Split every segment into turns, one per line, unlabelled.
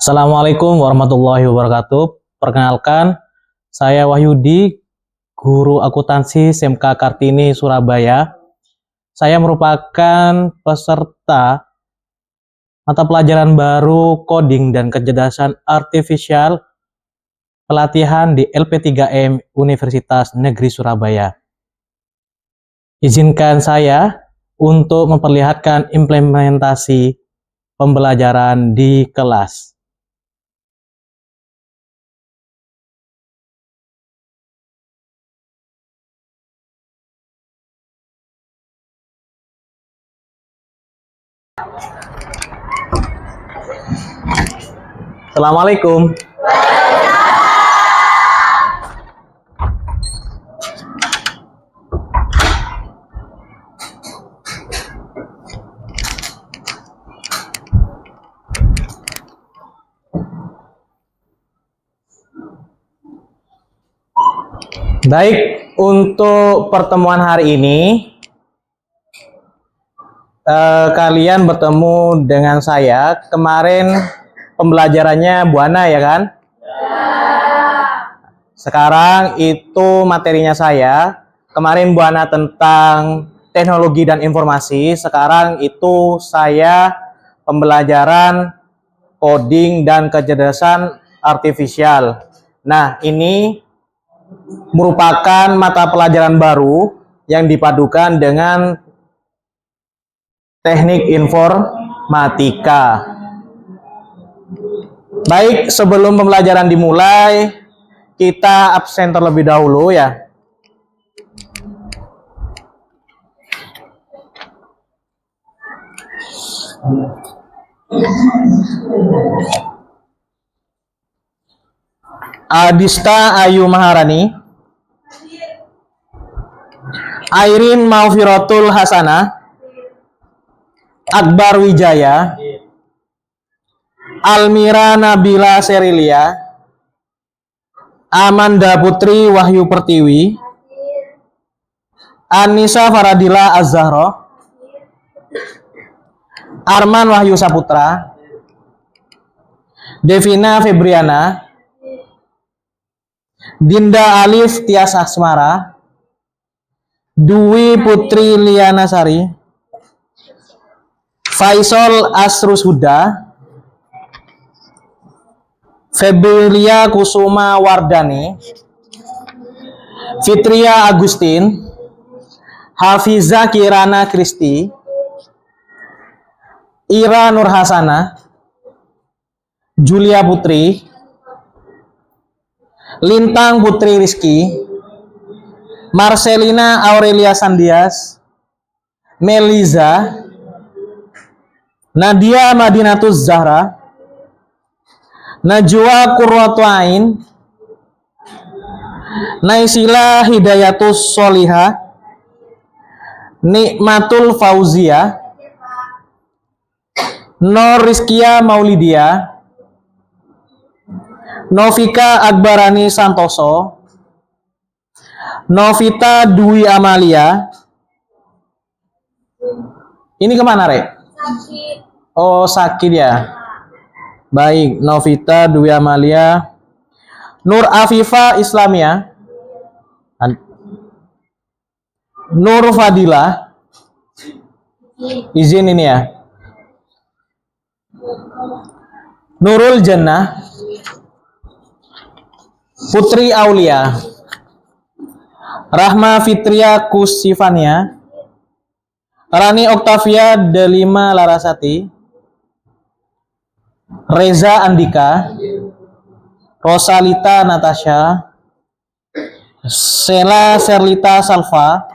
Assalamualaikum warahmatullahi wabarakatuh. Perkenalkan, saya Wahyudi, guru akuntansi SMK Kartini, Surabaya. Saya merupakan peserta mata pelajaran baru coding dan kecerdasan artifisial pelatihan di LP3M Universitas Negeri Surabaya. Izinkan saya untuk memperlihatkan implementasi pembelajaran di kelas. Assalamualaikum. Baik, untuk pertemuan hari ini kalian bertemu dengan saya. Kemarin pembelajarannya Bu Ana ya kan? Sekarang itu materinya saya. Kemarin Bu Ana tentang teknologi dan informasi. Sekarang itu saya pembelajaran coding dan kecerdasan artifisial. Nah, ini merupakan mata pelajaran baru yang dipadukan dengan teknik informatika. Baik, sebelum pembelajaran dimulai, kita absen terlebih dahulu ya. Adista Ayu Maharani, Airin Maufirotul Hasanah, Akbar Wijaya, Almira Nabila Serilia, Amanda Putri Wahyu Pertiwi, Anissa Faradila Az-Zahra, Arman Wahyu Saputra, Devina Febriana, Dinda Alif Tias Asmara, Dwi Putri Liana Sari, Faisal Asrus Huda, Febrilia Kusuma Wardani, Fitria Agustin, Hafiza Kirana Kristi, Ira Nurhasana, Julia Putri, Lintang Putri Rizky, Marcelina Aurelia Sandias, Meliza, Nadia Madinatus Zahra, Najwa Qurratu Ain, Naisila Hidayatus Soliha, Nikmatul Fauzia, Nur Rizkia Maulidia, Novika Akbarani Santoso, Novita Dwi Amalia. Ini kemana, Rek? Sakit. Oh, sakit ya. Baik, Novita Dwi Amalia, Nur Afifa Islamia, Nur Fadila. Izin ini ya. Nurul Jannah, Putri Aulia, Rahma Fitria Kusifania, Rani Oktavia Delima Larasati, Reza Andika, Rosalita Natasha, Sela Serlita Salva,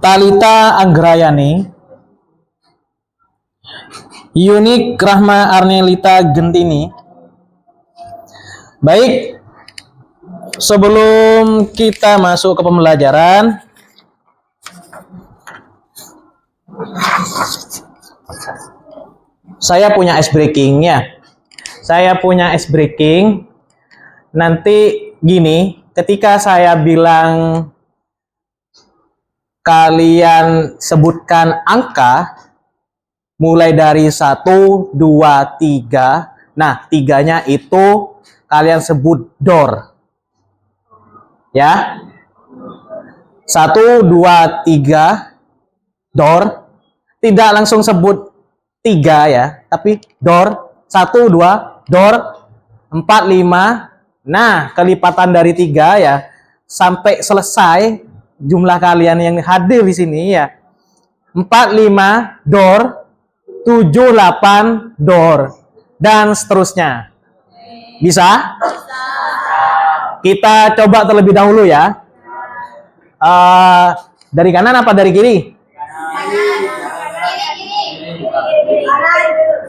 Talita Anggrayani, Yunik Rahma Arnelita Gentini. Baik, sebelum kita masuk ke pembelajaran, saya punya ice breakingnya. saya punya ice breaking. Nanti gini, ketika saya bilang kalian sebutkan angka mulai dari 1, 2, 3. Nah, tiganya itu kalian sebut door. Ya. 1, 2, 3 door. Tidak langsung sebut 3 ya, tapi door. 1, 2 door. 4, 5. Nah, kelipatan dari 3 ya sampai selesai jumlah kalian yang hadir di sini ya. 4, 5 door, 7, 8 door dan seterusnya. Bisa? Kita coba terlebih dahulu ya. Dari kanan apa dari kiri?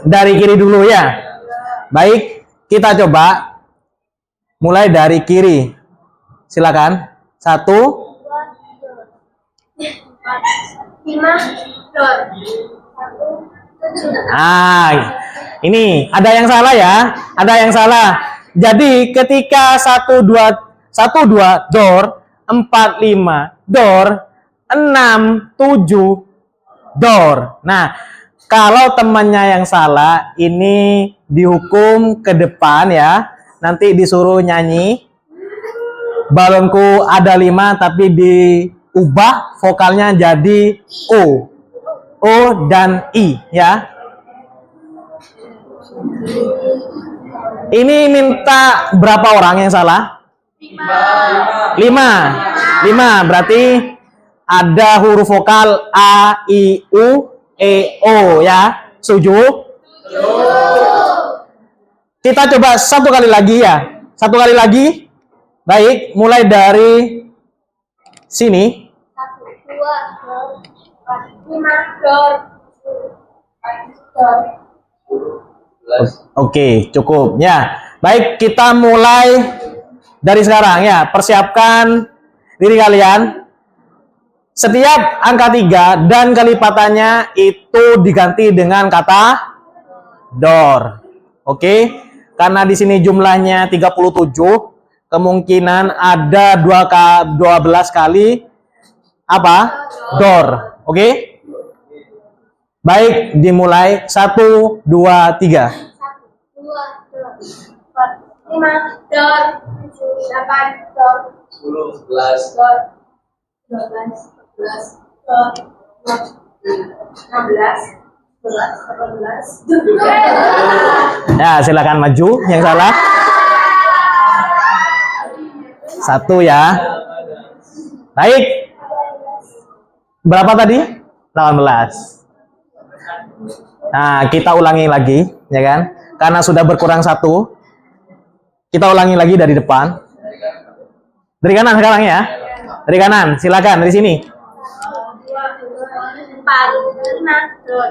Dari kiri dulu ya. Baik, kita coba mulai dari kiri. Silakan. 1, 5 door. Ini ada yang salah ya. Ada yang salah. Jadi ketika 1, 2 door, 4, 5 door, 6, 7 door. Nah, kalau temannya yang salah, ini dihukum ke depan ya. Nanti disuruh nyanyi. Balonku ada 5 tapi diubah vokalnya jadi O. O dan I ya. Ini minta berapa orang yang salah? 5. 5 berarti ada huruf vokal A, I, U, E, O ya. Setuju? Kita coba satu kali lagi ya. Satu kali lagi. Baik, mulai dari sini. 1, 2, 5 door. Oke, cukup ya. Baik, kita mulai dari sekarang ya. Persiapkan diri kalian. Setiap angka 3 dan kelipatannya itu diganti dengan kata door. Oke. Karena di sini jumlahnya 37, kemungkinan ada 12 kali apa? Door. Oke? Baik, dimulai 1, 2, 3. 1, 2, 4, 5 door, 7, 8 door, 10, 11 door, 12, 14 door, 16, 18. Ya, silakan maju yang salah. 1 ya. Baik. Berapa tadi? 18. Nah, kita ulangi lagi, ya kan? Karena sudah berkurang 1. Kita ulangi lagi dari depan. Dari kanan sekarang ya. Dari kanan, silakan dari sini. 4, 5,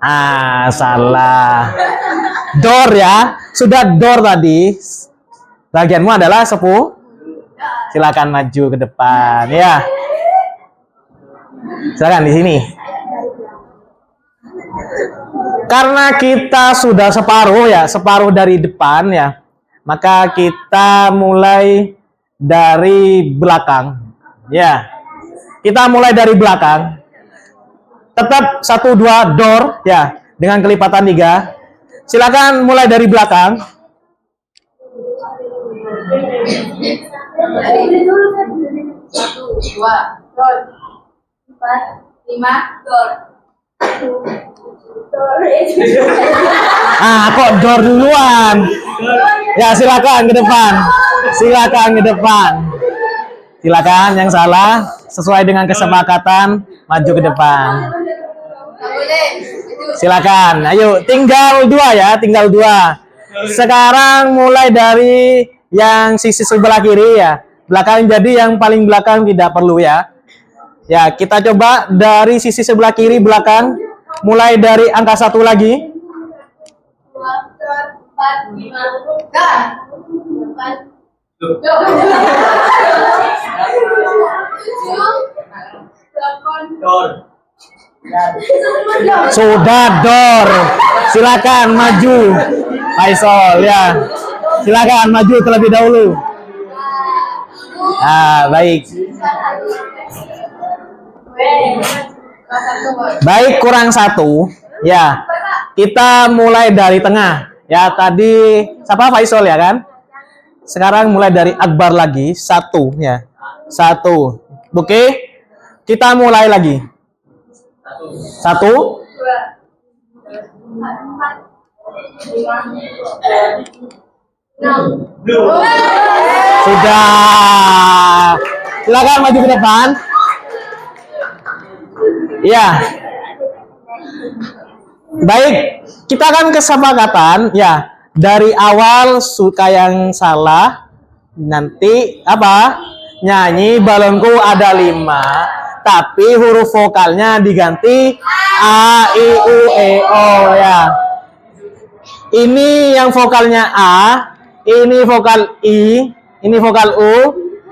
8, salah. Door ya. Sudah door tadi. Bagianmu adalah 10. Silakan maju ke depan ya. Silakan di sini. Karena kita sudah separuh ya, separuh dari depan ya. Maka kita mulai dari belakang. Ya. Kita mulai dari belakang. Tetap 1, 2 door ya, dengan kelipatan 3. Silakan mulai dari belakang. 1, 2 door. 4, 5 door. Kok door duluan? Ya, silakan ke depan. Silakan ke depan. Silakan yang salah sesuai dengan kesepakatan maju ke depan. Silakan. Ayo, tinggal 2 ya, tinggal 2. Sekarang mulai dari yang sisi sebelah kiri ya. Belakang, jadi yang paling belakang tidak perlu ya. Ya, kita coba dari sisi sebelah kiri belakang. Mulai dari angka 1 lagi. 2, 4, 5, 8, 7, 8, Sudah dor. Silakan maju. Faisal ya. Silakan maju terlebih dahulu. Baik. Baik, kurang satu. Ya. Kita mulai dari tengah. Ya, tadi siapa Faisal ya kan? Sekarang mulai dari Akbar lagi. Satu ya. Satu. Oke. Kita mulai lagi. Satu. Sudah. Silakan maju ke depan. Ya. Baik, kita kan kesepakatan ya dari awal suka yang salah nanti apa? Nyanyi balonku ada 5, tapi huruf vokalnya diganti A, I, U, E, O ya. Ini yang vokalnya A, ini vokal I, ini vokal U,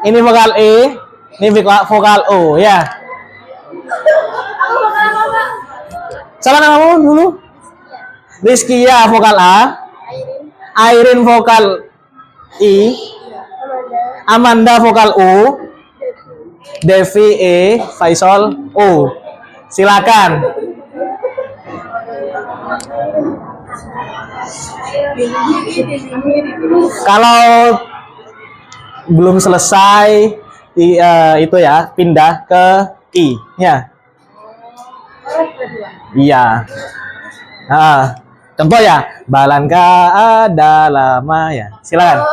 ini vokal E, ini vokal O ya. Salah namamu dulu? Rizky ya vokal A, Airin vokal I, Amanda vokal U, Devi E, Faisal O. Silakan. Kalau belum selesai itu ya pindah ke I ya. Iya. Contoh ya, Balanka ada lama ya. Silakan.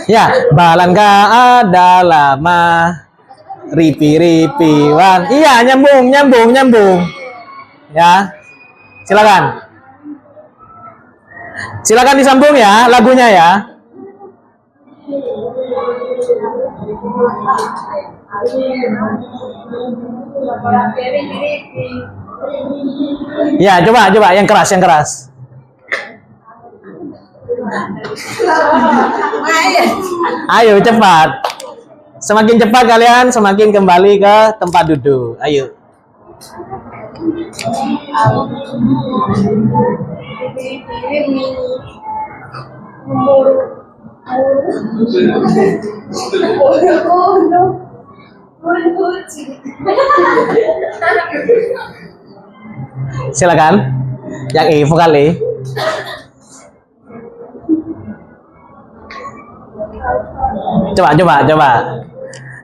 Ya, Balanka ada lama. Ripi wan. Iya, nyambung. Ya. Silakan. Silakan disambung ya lagunya ya. Ya, coba yang keras. Ayo cepat. Semakin cepat kalian semakin kembali ke tempat duduk. Ayo. Silakan. Yang E, vokal E.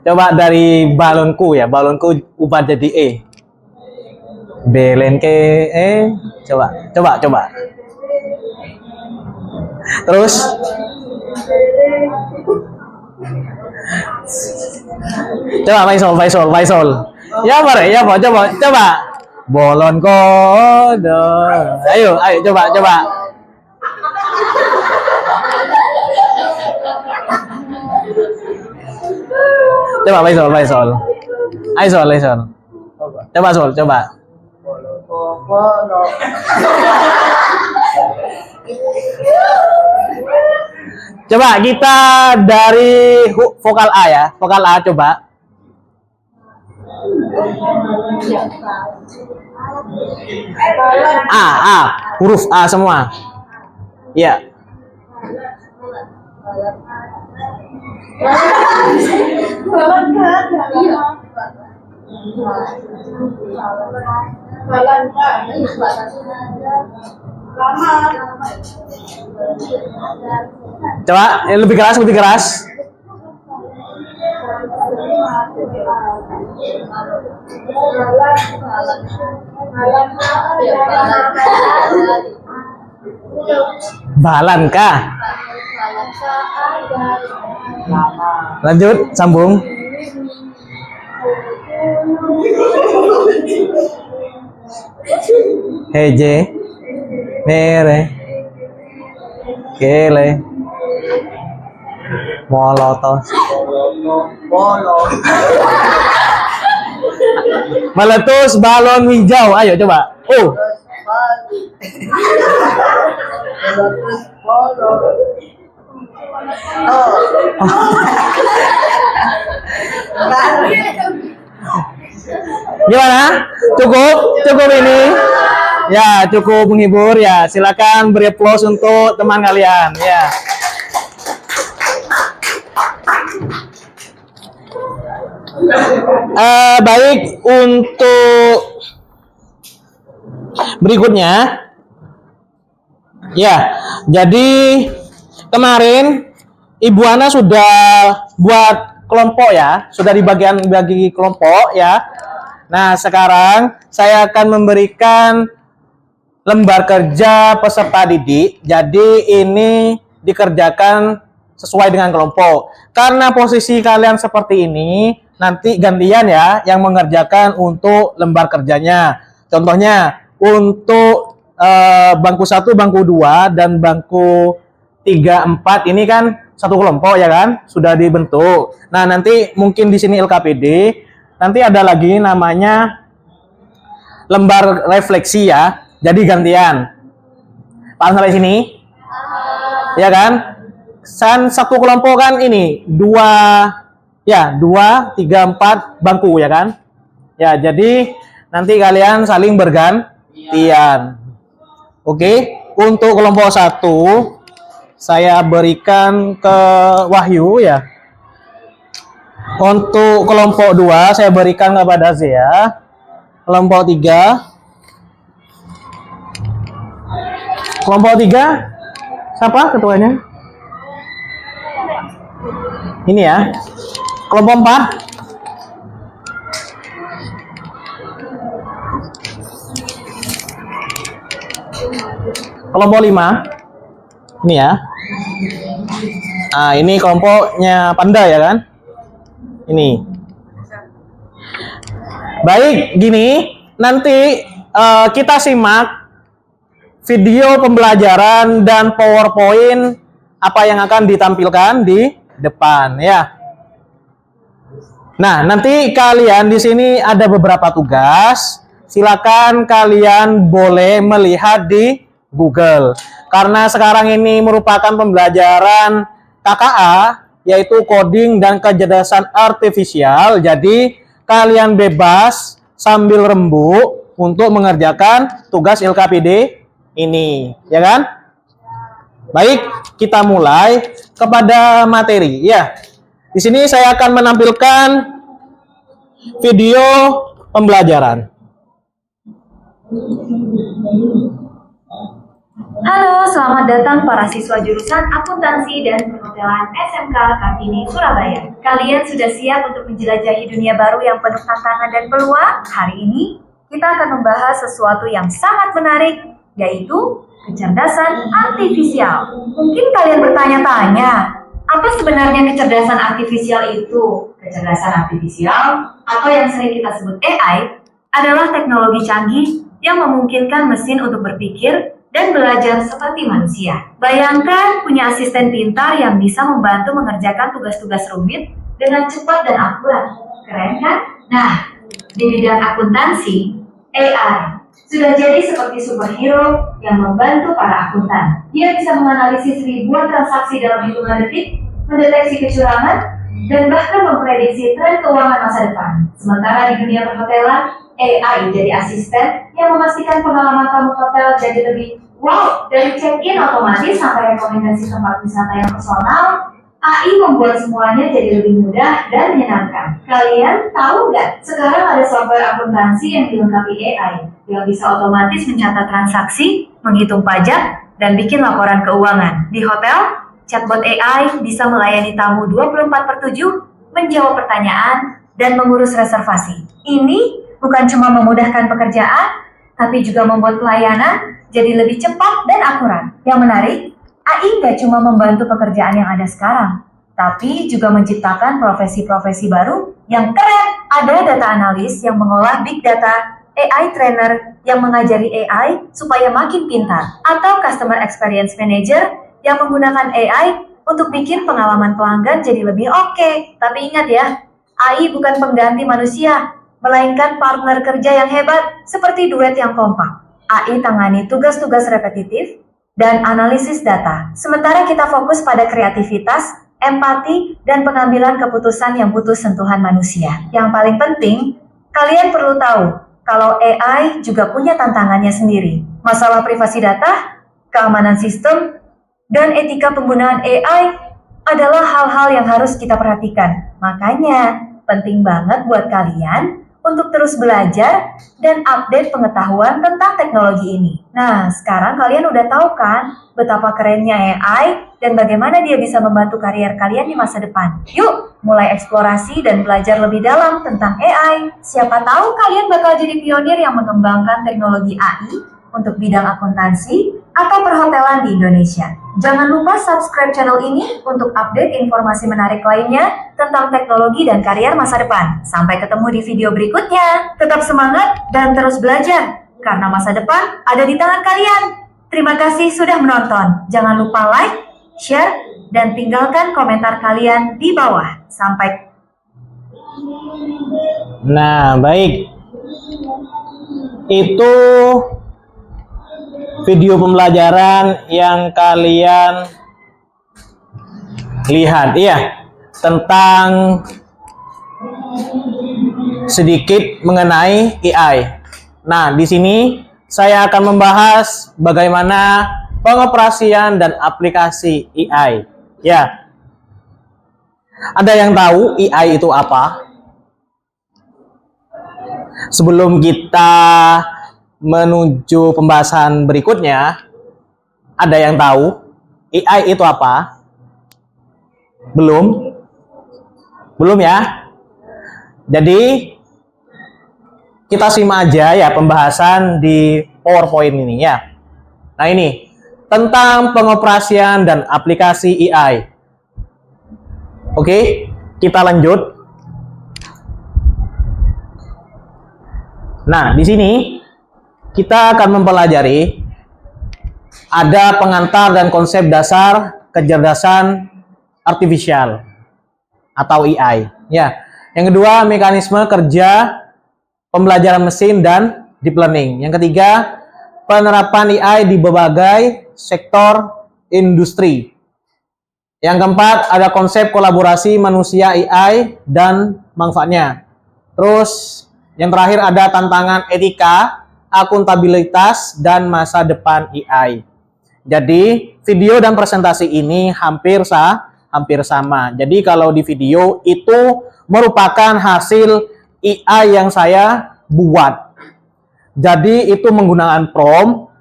Coba dari balonku ya. Balonku ubah jadi E. Belen ke E. Coba. Terus coba Faisal. Ya bare, ya coba. Bolon kodo. Ayo coba. Coba Faisal. Ayo coba. Coba kita dari vokal A ya. Vokal A coba. A, huruf A semua. Ya. Coba lebih keras. Balanka. Lanjut, sambung. Heje, mere, kele, molotos, meletus balon hijau. Ayo coba. Gimana? Cukup? Cukup ini? Ya, cukup menghibur ya. Silakan beri aplaus untuk teman kalian ya. Baik, untuk berikutnya ya, jadi kemarin Ibu Ana sudah buat kelompok ya, sudah bagi kelompok ya. Nah, sekarang saya akan memberikan lembar kerja peserta didik. Jadi ini dikerjakan sesuai dengan kelompok. Karena posisi kalian seperti ini, nanti gantian ya yang mengerjakan untuk lembar kerjanya. Contohnya untuk bangku 1, bangku 2 dan bangku 3, 4 ini kan satu kelompok ya kan, sudah dibentuk. Nah, nanti mungkin di sini LKPD, nanti ada lagi namanya lembar refleksi ya. Jadi gantian. Paham sampai sini? Ya kan? Satu kelompok kan ini 2, 3, 4 bangku ya kan? Ya, jadi nanti kalian saling bergantian. Oke, untuk kelompok 1 saya berikan ke Wahyu ya. Untuk kelompok 2 saya berikan kepada Zia. Kelompok 3. Kelompok 3 siapa ketuanya? Ini ya. Kelompok 4. Kelompok 5. Ini ya. Nah, ini kelompoknya Panda ya kan? Ini. Baik, gini. Nanti kita simak video pembelajaran dan PowerPoint apa yang akan ditampilkan di depan ya. Nah, nanti kalian di sini ada beberapa tugas. Silakan kalian boleh melihat di Google. Karena sekarang ini merupakan pembelajaran KKA, yaitu coding dan kecerdasan artifisial. Jadi kalian bebas sambil rembuk untuk mengerjakan tugas LKPD ini, ya kan? Baik, kita mulai kepada materi. Ya, di sini saya akan menampilkan video pembelajaran.
Halo, selamat datang para siswa jurusan Akuntansi dan Perhotelan SMK Kartini, Surabaya. Kalian sudah siap untuk menjelajahi dunia baru yang penuh tantangan dan peluang? Hari ini kita akan membahas sesuatu yang sangat menarik, yaitu kecerdasan artifisial. Mungkin kalian bertanya-tanya, apa sebenarnya kecerdasan artifisial itu? Kecerdasan artifisial, atau yang sering kita sebut AI, adalah teknologi canggih yang memungkinkan mesin untuk berpikir dan belajar seperti manusia. Bayangkan punya asisten pintar yang bisa membantu mengerjakan tugas-tugas rumit dengan cepat dan akurat. Keren kan? Nah, di bidang akuntansi, AI sudah jadi seperti superhero yang membantu para akuntan. Dia bisa menganalisis ribuan transaksi dalam hitungan detik, mendeteksi kecurangan, dan bahkan memprediksi tren keuangan masa depan. Sementara di dunia perhotelan, AI jadi asisten yang memastikan pengalaman tamu hotel jadi lebih wow. Dari check-in otomatis sampai rekomendasi tempat wisata yang personal, AI membuat semuanya jadi lebih mudah dan menyenangkan. Kalian tahu nggak? Sekarang ada software akuntansi yang dilengkapi AI yang bisa otomatis mencatat transaksi, menghitung pajak, dan bikin laporan keuangan. Di hotel, chatbot AI bisa melayani tamu 24/7, menjawab pertanyaan, dan mengurus reservasi. Ini bukan cuma memudahkan pekerjaan, tapi juga membuat pelayanan jadi lebih cepat dan akurat. Yang menarik, AI nggak cuma membantu pekerjaan yang ada sekarang, tapi juga menciptakan profesi-profesi baru yang keren. Ada data analis yang mengolah big data, AI trainer yang mengajari AI supaya makin pintar, atau customer experience manager yang menggunakan AI untuk bikin pengalaman pelanggan jadi lebih oke. Tapi ingat ya, AI bukan pengganti manusia, melainkan partner kerja yang hebat seperti duet yang kompak. AI tangani tugas-tugas repetitif, dan analisis data. Sementara kita fokus pada kreativitas, empati, dan pengambilan keputusan yang butuh sentuhan manusia. Yang paling penting, kalian perlu tahu kalau AI juga punya tantangannya sendiri. Masalah privasi data, keamanan sistem, dan etika penggunaan AI adalah hal-hal yang harus kita perhatikan. Makanya, penting banget buat kalian untuk terus belajar dan update pengetahuan tentang teknologi ini. Nah, sekarang kalian udah tahu kan betapa kerennya AI dan bagaimana dia bisa membantu karier kalian di masa depan. Yuk, mulai eksplorasi dan belajar lebih dalam tentang AI. Siapa tahu kalian bakal jadi pionir yang mengembangkan teknologi AI untuk bidang akuntansi atau perhotelan di Indonesia. Jangan lupa subscribe channel ini untuk update informasi menarik lainnya tentang teknologi dan karier masa depan. Sampai ketemu di video berikutnya. Tetap semangat dan terus belajar, karena masa depan ada di tangan kalian. Terima kasih sudah menonton. Jangan lupa like, share, dan tinggalkan komentar kalian di bawah. Sampai.
Nah, baik. Itu video pembelajaran yang kalian lihat, ya, tentang sedikit mengenai AI. Nah, di sini saya akan membahas bagaimana pengoperasian dan aplikasi AI. Ya, ada yang tahu AI itu apa? Sebelum kita menuju pembahasan berikutnya, ada yang tahu AI itu apa? Belum? Belum ya? Jadi kita simak aja ya pembahasan di PowerPoint ini ya. Nah, ini tentang pengoperasian dan aplikasi AI. Oke, kita lanjut. Nah, di sini kita akan mempelajari ada pengantar dan konsep dasar kecerdasan artifisial atau AI. Ya. Yang kedua, mekanisme kerja pembelajaran mesin dan deep learning. Yang ketiga, penerapan AI di berbagai sektor industri. Yang keempat, ada konsep kolaborasi manusia AI dan manfaatnya. Terus, yang terakhir ada tantangan etika, akuntabilitas, dan masa depan AI. Jadi, video dan presentasi ini hampir sama. Jadi, kalau di video itu merupakan hasil AI yang saya buat. Jadi, itu menggunakan prompt.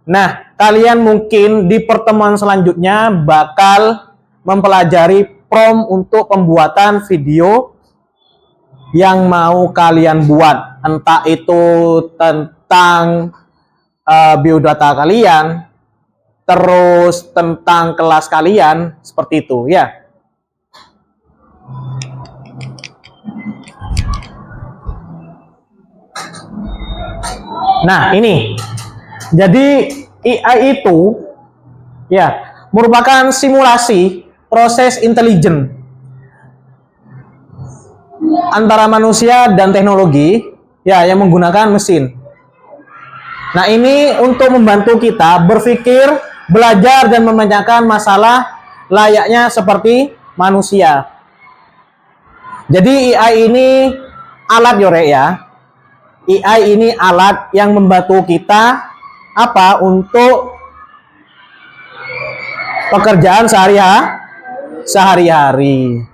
Nah, kalian mungkin di pertemuan selanjutnya bakal mempelajari prompt untuk pembuatan video yang mau kalian buat. Entah itu tentang biodata kalian, terus tentang kelas kalian, seperti itu ya. Nah, ini jadi AI itu ya merupakan simulasi proses intelijen antara manusia dan teknologi ya yang menggunakan mesin. Nah, ini untuk membantu kita berpikir, belajar, dan memecahkan masalah layaknya seperti manusia. Jadi AI ini alat ya. AI ini alat yang membantu kita apa untuk pekerjaan sehari-hari.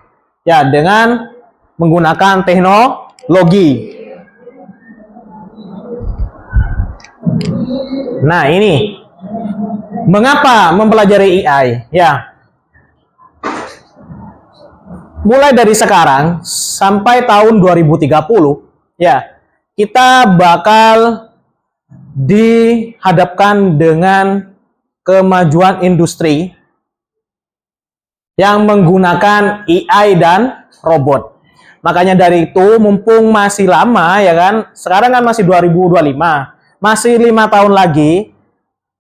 Ya, dengan menggunakan teknologi. Nah, ini mengapa mempelajari AI? Ya, mulai dari sekarang sampai tahun 2030, ya, kita bakal dihadapkan dengan kemajuan industri yang menggunakan AI dan robot. Makanya dari itu, mumpung masih lama ya kan, sekarang kan masih 2025, masih 5 tahun lagi,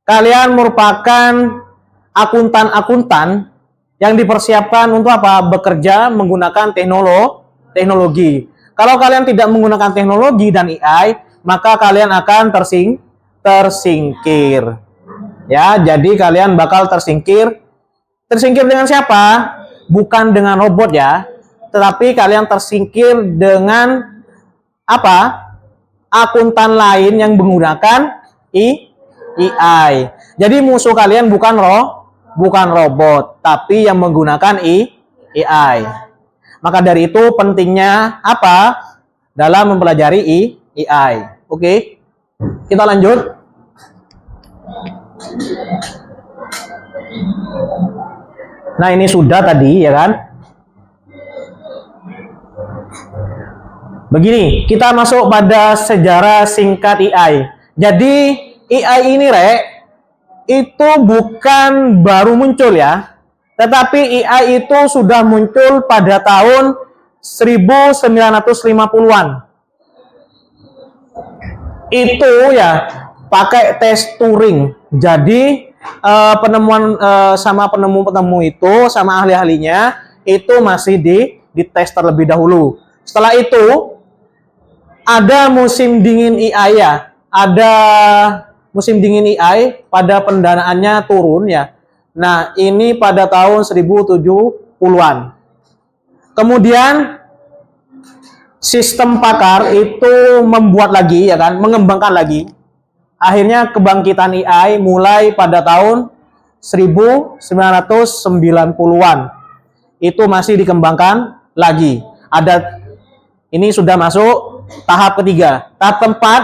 kalian merupakan akuntan-akuntan yang dipersiapkan untuk apa? Bekerja menggunakan teknologi. Kalau kalian tidak menggunakan teknologi dan AI, maka kalian akan tersingkir. Ya, jadi kalian bakal tersingkir. Tersingkir dengan siapa? Bukan dengan robot ya, tetapi kalian tersingkir dengan apa? Akuntan lain yang menggunakan AI. Jadi musuh kalian bukan robot, tapi yang menggunakan AI. Maka dari itu pentingnya apa? Dalam mempelajari AI. Oke. Kita lanjut. Nah, ini sudah tadi ya kan? Begini, kita masuk pada sejarah singkat AI. Jadi AI ini itu bukan baru muncul ya. Tetapi AI itu sudah muncul pada tahun 1950-an. Itu ya pakai tes Turing. Jadi penemuan sama penemu-penemu itu sama ahli-ahlinya itu masih dites terlebih dahulu. Setelah itu ada musim dingin AI ya. Ada musim dingin AI pada pendanaannya turun ya. Nah, ini pada tahun 1070-an. Kemudian sistem pakar itu membuat lagi ya kan, mengembangkan lagi. Akhirnya kebangkitan AI mulai pada tahun 1990-an. Itu masih dikembangkan lagi. Ini sudah masuk tahap ketiga. Tahap keempat,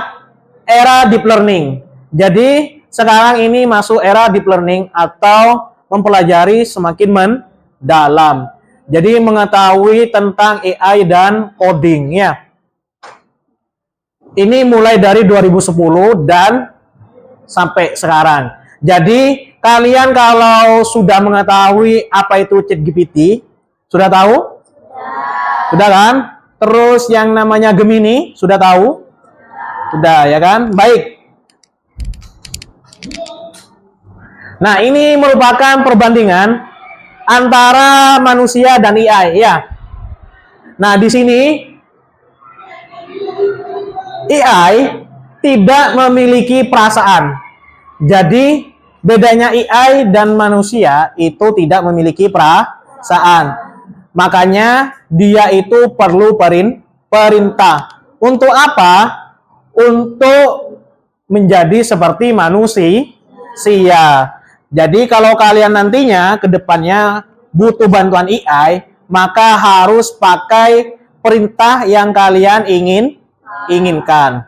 era deep learning. Jadi sekarang ini masuk era deep learning atau mempelajari semakin mendalam. Jadi mengetahui tentang AI dan coding ya. Ini mulai dari 2010 dan sampai sekarang. Jadi kalian kalau sudah mengetahui apa itu ChatGPT, sudah tahu? Sudah kan? Terus yang namanya Gemini, sudah tahu? Sudah ya kan? Baik. Nah, ini merupakan perbandingan antara manusia dan AI ya. Nah, di sini AI tidak memiliki perasaan. Jadi bedanya AI dan manusia itu tidak memiliki perasaan. Makanya dia itu perlu perintah. Untuk apa? Untuk menjadi seperti manusia. Jadi kalau kalian nantinya ke depannya butuh bantuan AI, maka harus pakai perintah yang kalian inginkan.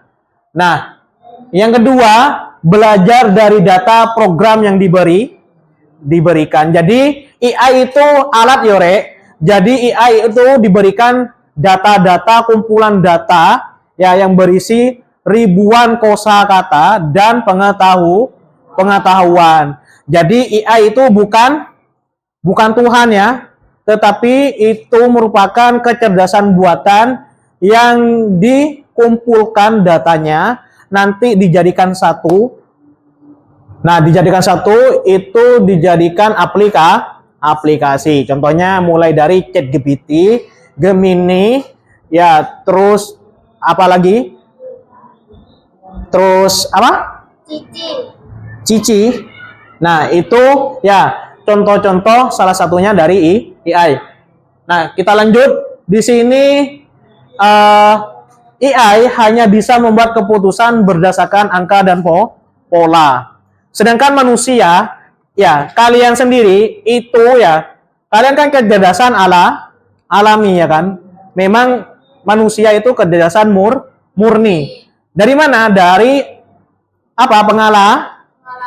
Nah, yang kedua, belajar dari data program yang diberikan. Jadi AI itu alat yore. Jadi AI itu diberikan data-data, kumpulan data ya yang berisi ribuan kosakata dan pengetahuan. Jadi AI itu bukan Tuhan ya, tetapi itu merupakan kecerdasan buatan yang dikumpulkan datanya, nanti dijadikan satu. Nah, dijadikan satu itu dijadikan aplikasi. Contohnya mulai dari ChatGPT, Gemini, ya terus apa lagi? Terus apa? Cici. Nah, itu ya contoh-contoh salah satunya dari AI. Nah, kita lanjut. Di sini AI hanya bisa membuat keputusan berdasarkan angka dan pola. Sedangkan manusia, ya kalian sendiri itu ya, kalian kan kecerdasan alami ya kan. Memang manusia itu kecerdasan murni. Dari mana? Dari apa?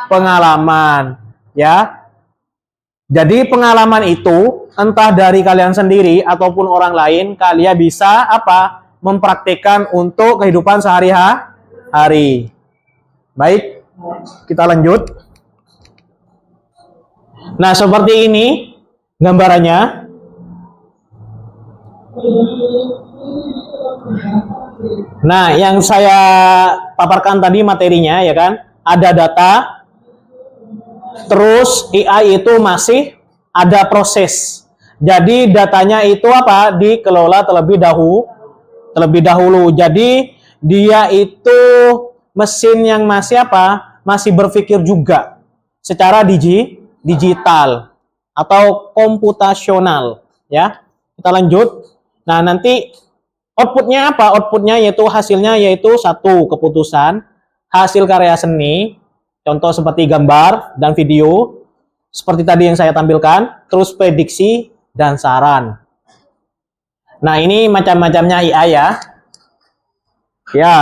Pengalaman. Ya. Jadi pengalaman itu entah dari kalian sendiri ataupun orang lain, kalian bisa apa? Mempraktikkan untuk kehidupan sehari-hari. Baik, kita lanjut. Nah, seperti ini gambarannya. Nah, yang saya paparkan tadi materinya ya kan, ada data. Terus AI itu masih ada proses. Jadi datanya itu apa? Dikelola terlebih dahulu. Jadi dia itu mesin yang masih apa? Masih berpikir juga. secara digital atau komputasional ya. Kita lanjut. Nah, nanti outputnya apa? Outputnya yaitu hasilnya yaitu satu keputusan, hasil karya seni, contoh seperti gambar dan video, seperti tadi yang saya tampilkan, terus prediksi dan saran. Nah, ini macam-macamnya AI ya. Ya.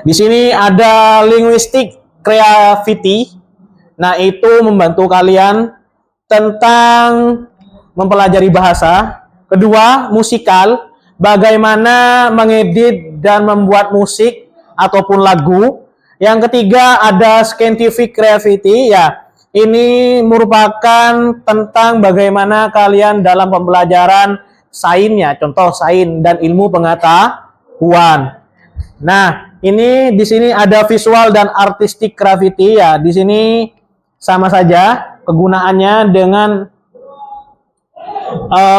Di sini ada linguistic creativity. Nah, itu membantu kalian tentang mempelajari bahasa. Kedua, musikal, bagaimana mengedit dan membuat musik ataupun lagu. Yang ketiga ada scientific creativity, ya. Ini merupakan tentang bagaimana kalian dalam pembelajaran sainsnya, contoh sains dan ilmu pengetahuan. Nah, ini di sini ada visual dan artistic creativity ya. Di sini sama saja kegunaannya dengan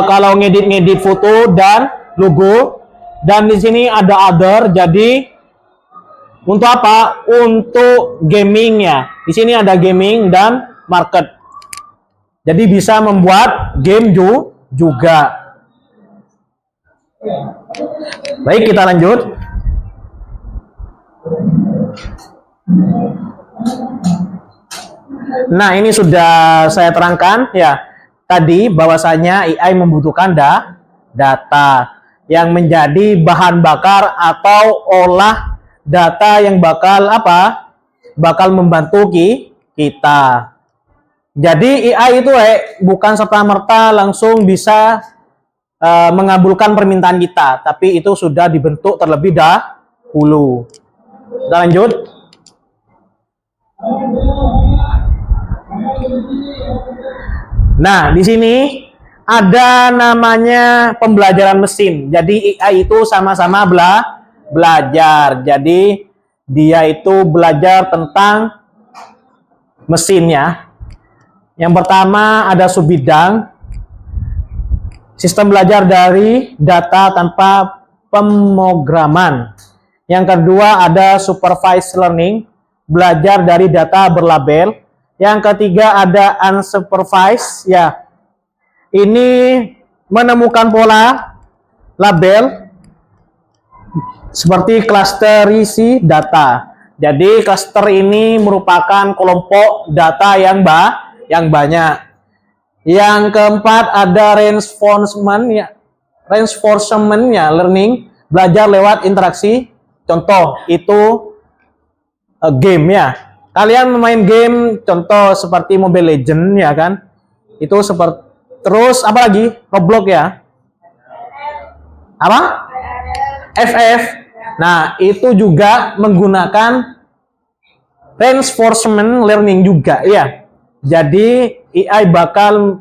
kalau ngedit foto dan logo. Dan di sini ada other. Jadi untuk apa? Untuk gaming ya. Di sini ada gaming dan market. Jadi bisa membuat game juga. Baik, kita lanjut. Nah, ini sudah saya terangkan ya tadi bahwasanya AI membutuhkan data yang menjadi bahan bakar atau olah data yang bakal apa? Bakal membantu kita. Jadi AI itu bukan serta-merta langsung bisa mengabulkan permintaan kita, tapi itu sudah dibentuk terlebih dahulu. Kita lanjut. Nah, di sini ada namanya pembelajaran mesin. Jadi AI itu sama-sama belajar. Jadi dia itu belajar tentang mesinnya. Yang pertama ada subbidang, sistem belajar dari data tanpa pemrograman. Yang kedua ada supervised learning, belajar dari data berlabel. Yang ketiga ada unsupervised, ya. Ini menemukan pola label seperti clusterisi data. Jadi cluster ini merupakan kelompok data yang banyak. Yang keempat ada reinforcement ya. Reinforcement-nya learning, belajar lewat interaksi. Contoh itu game ya. Kalian main game contoh seperti Mobile Legends ya kan? Itu seperti terus apa lagi? Roblox ya. Apa? FF. Nah, itu juga menggunakan reinforcement learning juga ya. Jadi AI bakal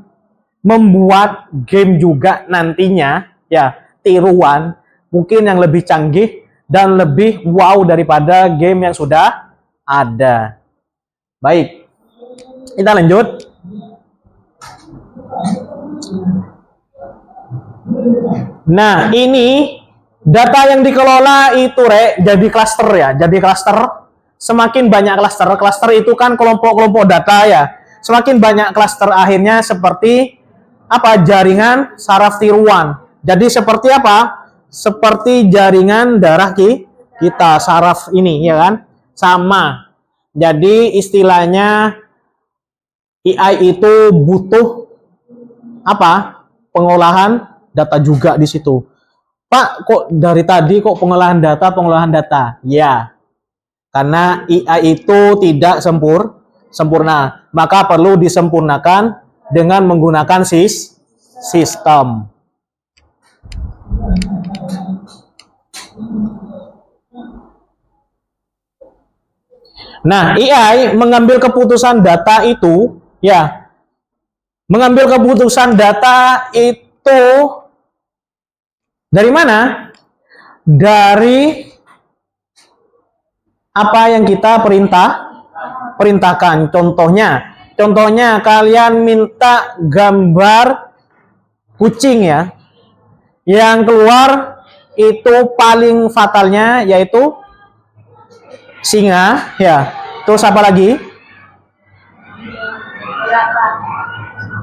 membuat game juga nantinya ya, tiruan mungkin yang lebih canggih dan lebih wow daripada game yang sudah ada. Baik, kita lanjut. Nah, ini data yang dikelola itu jadi klaster ya. Jadi klaster, semakin banyak klaster itu kan kelompok-kelompok data ya. Semakin banyak klaster akhirnya seperti apa? Jaringan saraf tiruan. Jadi seperti apa? Seperti jaringan darah kita, saraf ini ya kan? Sama. Jadi istilahnya AI itu butuh apa? Pengolahan data juga di situ. Pak, kok dari tadi kok pengolahan data? Ya, karena AI itu tidak sempurna, maka perlu disempurnakan dengan menggunakan sistem. Nah, AI mengambil keputusan data itu, ya, mengambil keputusan data itu dari mana? Dari apa yang kita perintahkan. Contohnya kalian minta gambar kucing ya, yang keluar itu paling fatalnya yaitu singa ya. Terus apa lagi?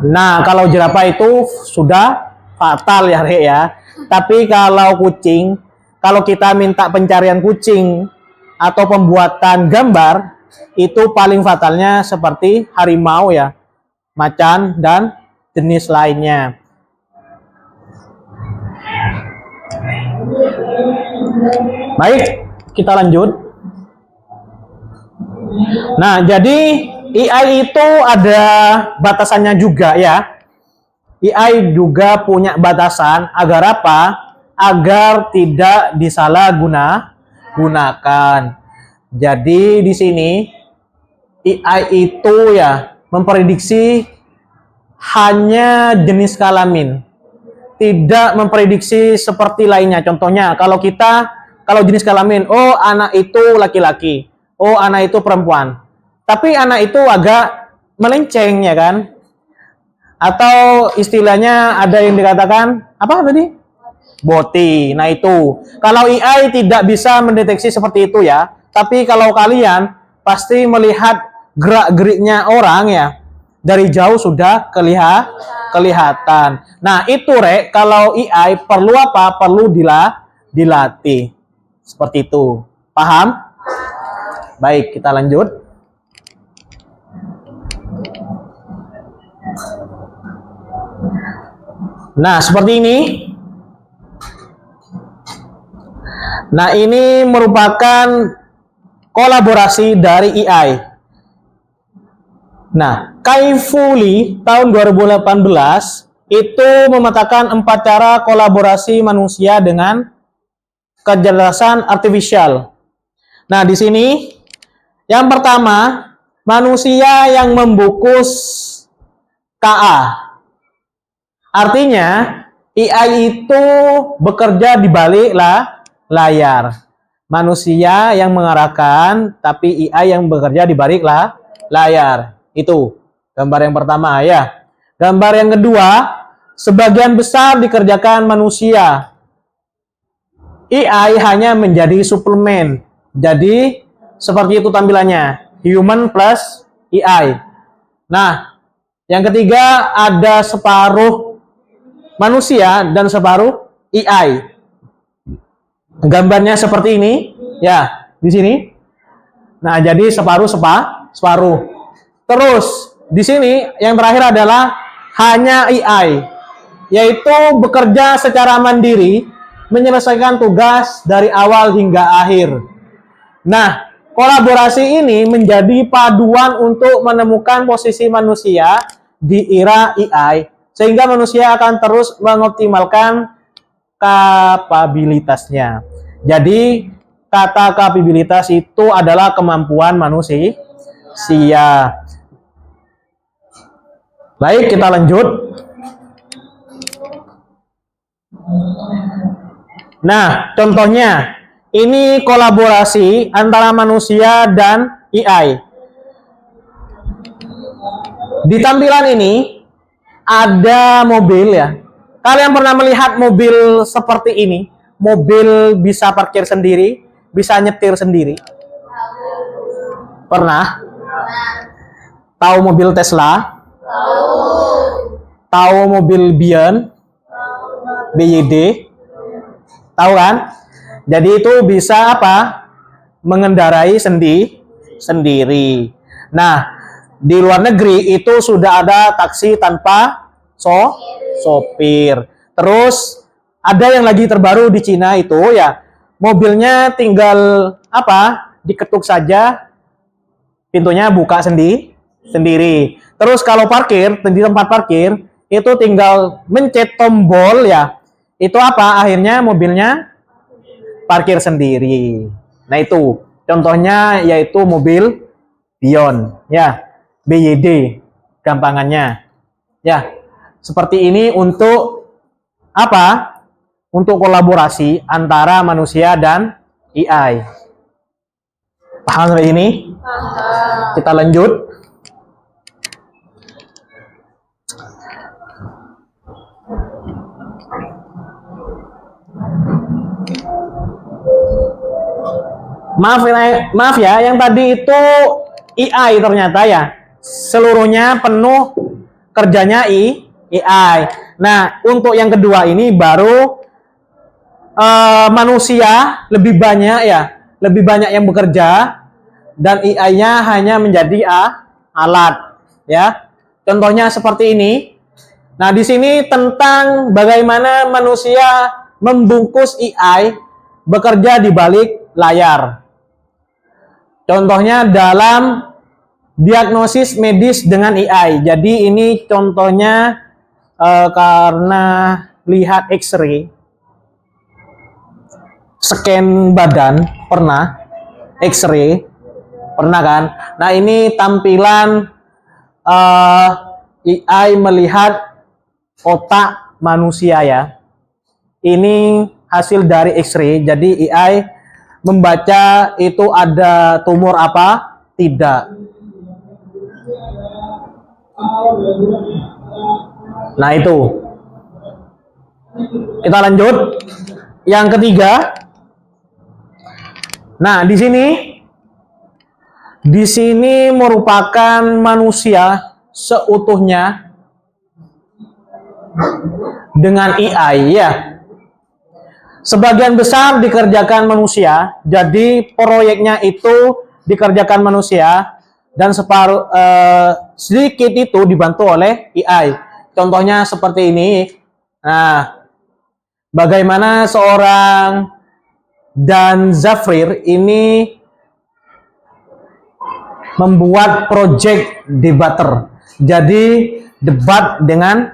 Nah, kalau jerapah itu sudah fatal ya, Rek ya. Tapi kalau kucing, kalau kita minta pencarian kucing atau pembuatan gambar, itu paling fatalnya seperti harimau ya, macan dan jenis lainnya. Baik, kita lanjut. Nah, jadi AI itu ada batasannya juga ya. AI juga punya batasan agar apa? Agar tidak disalahgunakan. Jadi di sini AI itu ya memprediksi hanya jenis kelamin, tidak memprediksi seperti lainnya. Contohnya kalau jenis kelamin, oh anak itu laki-laki, oh anak itu perempuan. Tapi anak itu agak melenceng ya kan? Atau istilahnya ada yang dikatakan apa tadi? Boti. Nah itu. Kalau AI tidak bisa mendeteksi seperti itu ya. Tapi kalau kalian pasti melihat gerak-geriknya orang ya. Dari jauh sudah kelihatan. Nah itu Rek, kalau AI perlu apa? Perlu dilatih. Seperti itu. Paham? Baik, kita lanjut. Nah, seperti ini. Nah, ini merupakan kolaborasi dari AI. Nah, Kai-Fu Lee tahun 2018 itu memetakan 4 cara kolaborasi manusia dengan kecerdasan artifisial. Nah, di sini yang pertama, manusia yang membungkus KA. Artinya, AI itu bekerja di balik layar. Manusia yang mengarahkan, tapi AI yang bekerja di balik layar. Itu gambar yang pertama ya. Gambar yang kedua, sebagian besar dikerjakan manusia. AI hanya menjadi suplemen. Jadi, seperti itu tampilannya. Human plus AI. Nah, yang ketiga ada separuh manusia dan separuh AI. Gambarnya seperti ini, ya, di sini. Nah, jadi separuh. Terus di sini yang terakhir adalah hanya AI, yaitu bekerja secara mandiri, menyelesaikan tugas dari awal hingga akhir. Nah, kolaborasi ini menjadi paduan untuk menemukan posisi manusia di era AI. Sehingga manusia akan terus mengoptimalkan kapabilitasnya. Jadi, kata kapabilitas itu adalah kemampuan manusia. Baik, kita lanjut. Nah, contohnya, ini kolaborasi antara manusia dan AI. Di tampilan ini, ada mobil ya. Kalian pernah melihat mobil seperti ini? Mobil bisa parkir sendiri, bisa nyetir sendiri. Pernah? Tahu mobil Tesla? Tahu mobil Bion? BYD? Tahu kan? Jadi itu bisa apa? Mengendarai sendiri. Nah, di luar negeri itu sudah ada taksi tanpa sopir. Terus ada yang lagi terbaru di Cina itu ya, mobilnya tinggal apa? Diketuk saja, pintunya buka sendiri. Terus kalau parkir di tempat parkir itu tinggal mencet tombol ya. Itu apa? Akhirnya mobilnya parkir sendiri. Nah itu contohnya yaitu mobil Bion ya. BYD gampangannya ya, seperti ini untuk apa? Untuk kolaborasi antara manusia dan AI. Paham sampai ini? Kita lanjut. Maaf ya, yang tadi itu AI ternyata ya. Seluruhnya penuh kerjanya AI. Nah, untuk yang kedua ini baru manusia lebih banyak ya, lebih banyak yang bekerja dan AI-nya hanya menjadi alat ya. Contohnya seperti ini. Nah, di sini tentang bagaimana manusia membungkus AI bekerja di balik layar. Contohnya dalam diagnosis medis dengan AI. Jadi ini contohnya karena lihat X-ray, scan badan, pernah X-ray, pernah kan? Nah, ini tampilan AI melihat otak manusia ya. Ini hasil dari X-ray. Jadi AI membaca itu ada tumor apa, tidak. Nah, itu. Kita lanjut. Yang ketiga. Nah, di sini merupakan manusia seutuhnya dengan AI ya. Sebagian besar dikerjakan manusia, jadi proyeknya itu dikerjakan manusia dan separuh sedikit itu dibantu oleh AI. Contohnya seperti ini. Nah, bagaimana seorang Dan Zafrir ini membuat project debater. Jadi debat dengan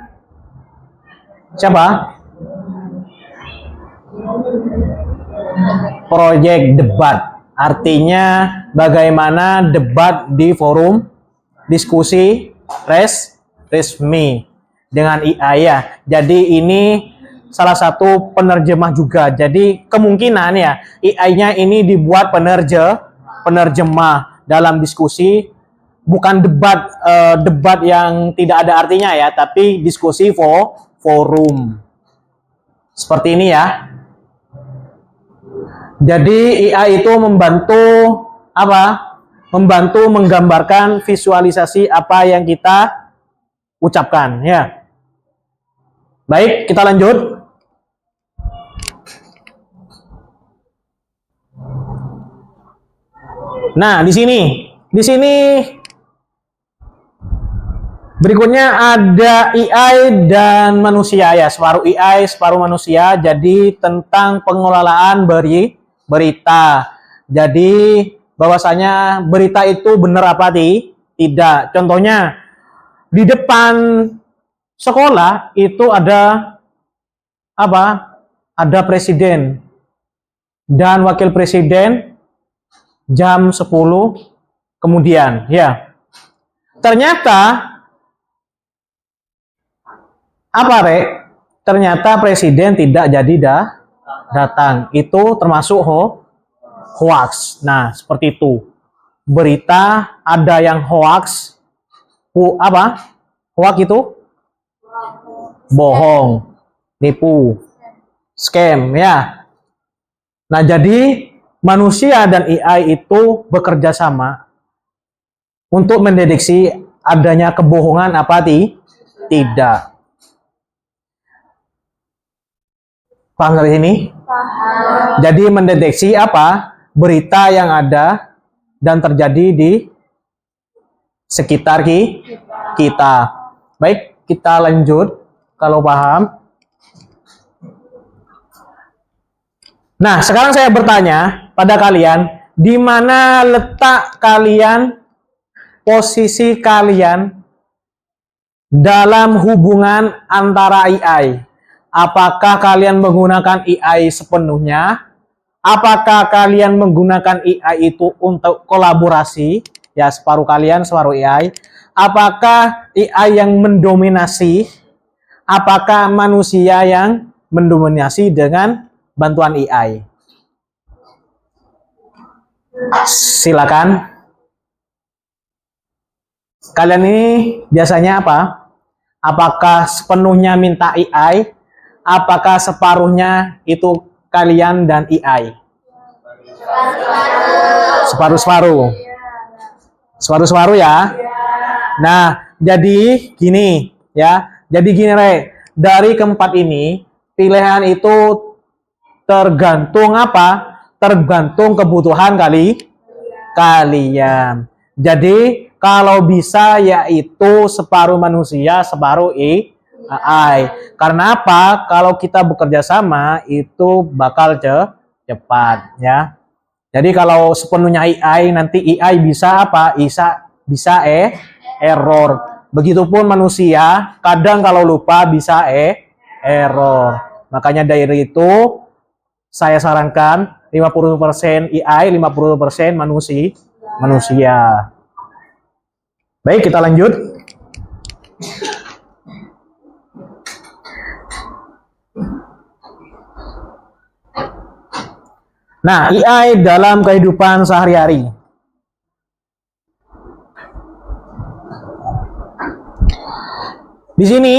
siapa? Project debat. Artinya bagaimana debat di forum diskusi resmi dengan AI ya. Jadi ini salah satu penerjemah juga. Jadi kemungkinan ya AI-nya ini dibuat penerjemah dalam diskusi, bukan debat yang tidak ada artinya ya, tapi diskusi forum. Seperti ini ya. Jadi AI itu membantu apa? Membantu menggambarkan visualisasi apa yang kita ucapkan ya. Baik, kita lanjut. Nah, di sini berikutnya ada AI dan manusia ya, separuh AI, separuh manusia. Jadi tentang pengelolaan berita. Jadi bahwasanya berita itu benar apa tidak. Contohnya di depan sekolah itu ada apa? Ada presiden dan wakil presiden jam 10 kemudian ya. Ternyata apa, Rek? Ternyata presiden tidak jadi datang. Itu termasuk hoax. Nah, seperti itu. Berita ada yang hoax. Apa? Hoax itu bohong, nipu, scam ya. Nah, jadi manusia dan AI itu bekerja sama untuk mendeteksi adanya kebohongan apa tidak. Paham dari sini? Paham. Jadi mendeteksi apa? Berita yang ada dan terjadi di sekitar kita. Baik, kita lanjut kalau paham. Nah, sekarang saya bertanya pada kalian, di mana letak kalian, posisi kalian dalam hubungan antara AI? Apakah kalian menggunakan AI sepenuhnya? Apakah kalian menggunakan AI itu untuk kolaborasi? Ya, separuh kalian, separuh AI. Apakah AI yang mendominasi? Apakah manusia yang mendominasi dengan bantuan AI? Silakan. Kalian ini biasanya apa? Apakah sepenuhnya minta AI? Apakah separuhnya itu kalian dan AI? Separuh-separuh. Separuh-separuh ya. Nah, jadi gini ya. Jadi gini, Re. Dari keempat ini, pilihan itu tergantung apa? Tergantung kebutuhan kalian. Jadi, kalau bisa yaitu separuh manusia, separuh AI. Karena apa? Kalau kita bekerja sama itu bakal cepat ya. Jadi kalau sepenuhnya AI nanti AI bisa apa? Bisa error. Begitupun manusia, kadang kalau lupa bisa error. Makanya dari itu saya sarankan 50% AI, 50% manusia. Baik, kita lanjut. Nah, AI dalam kehidupan sehari-hari. Di sini,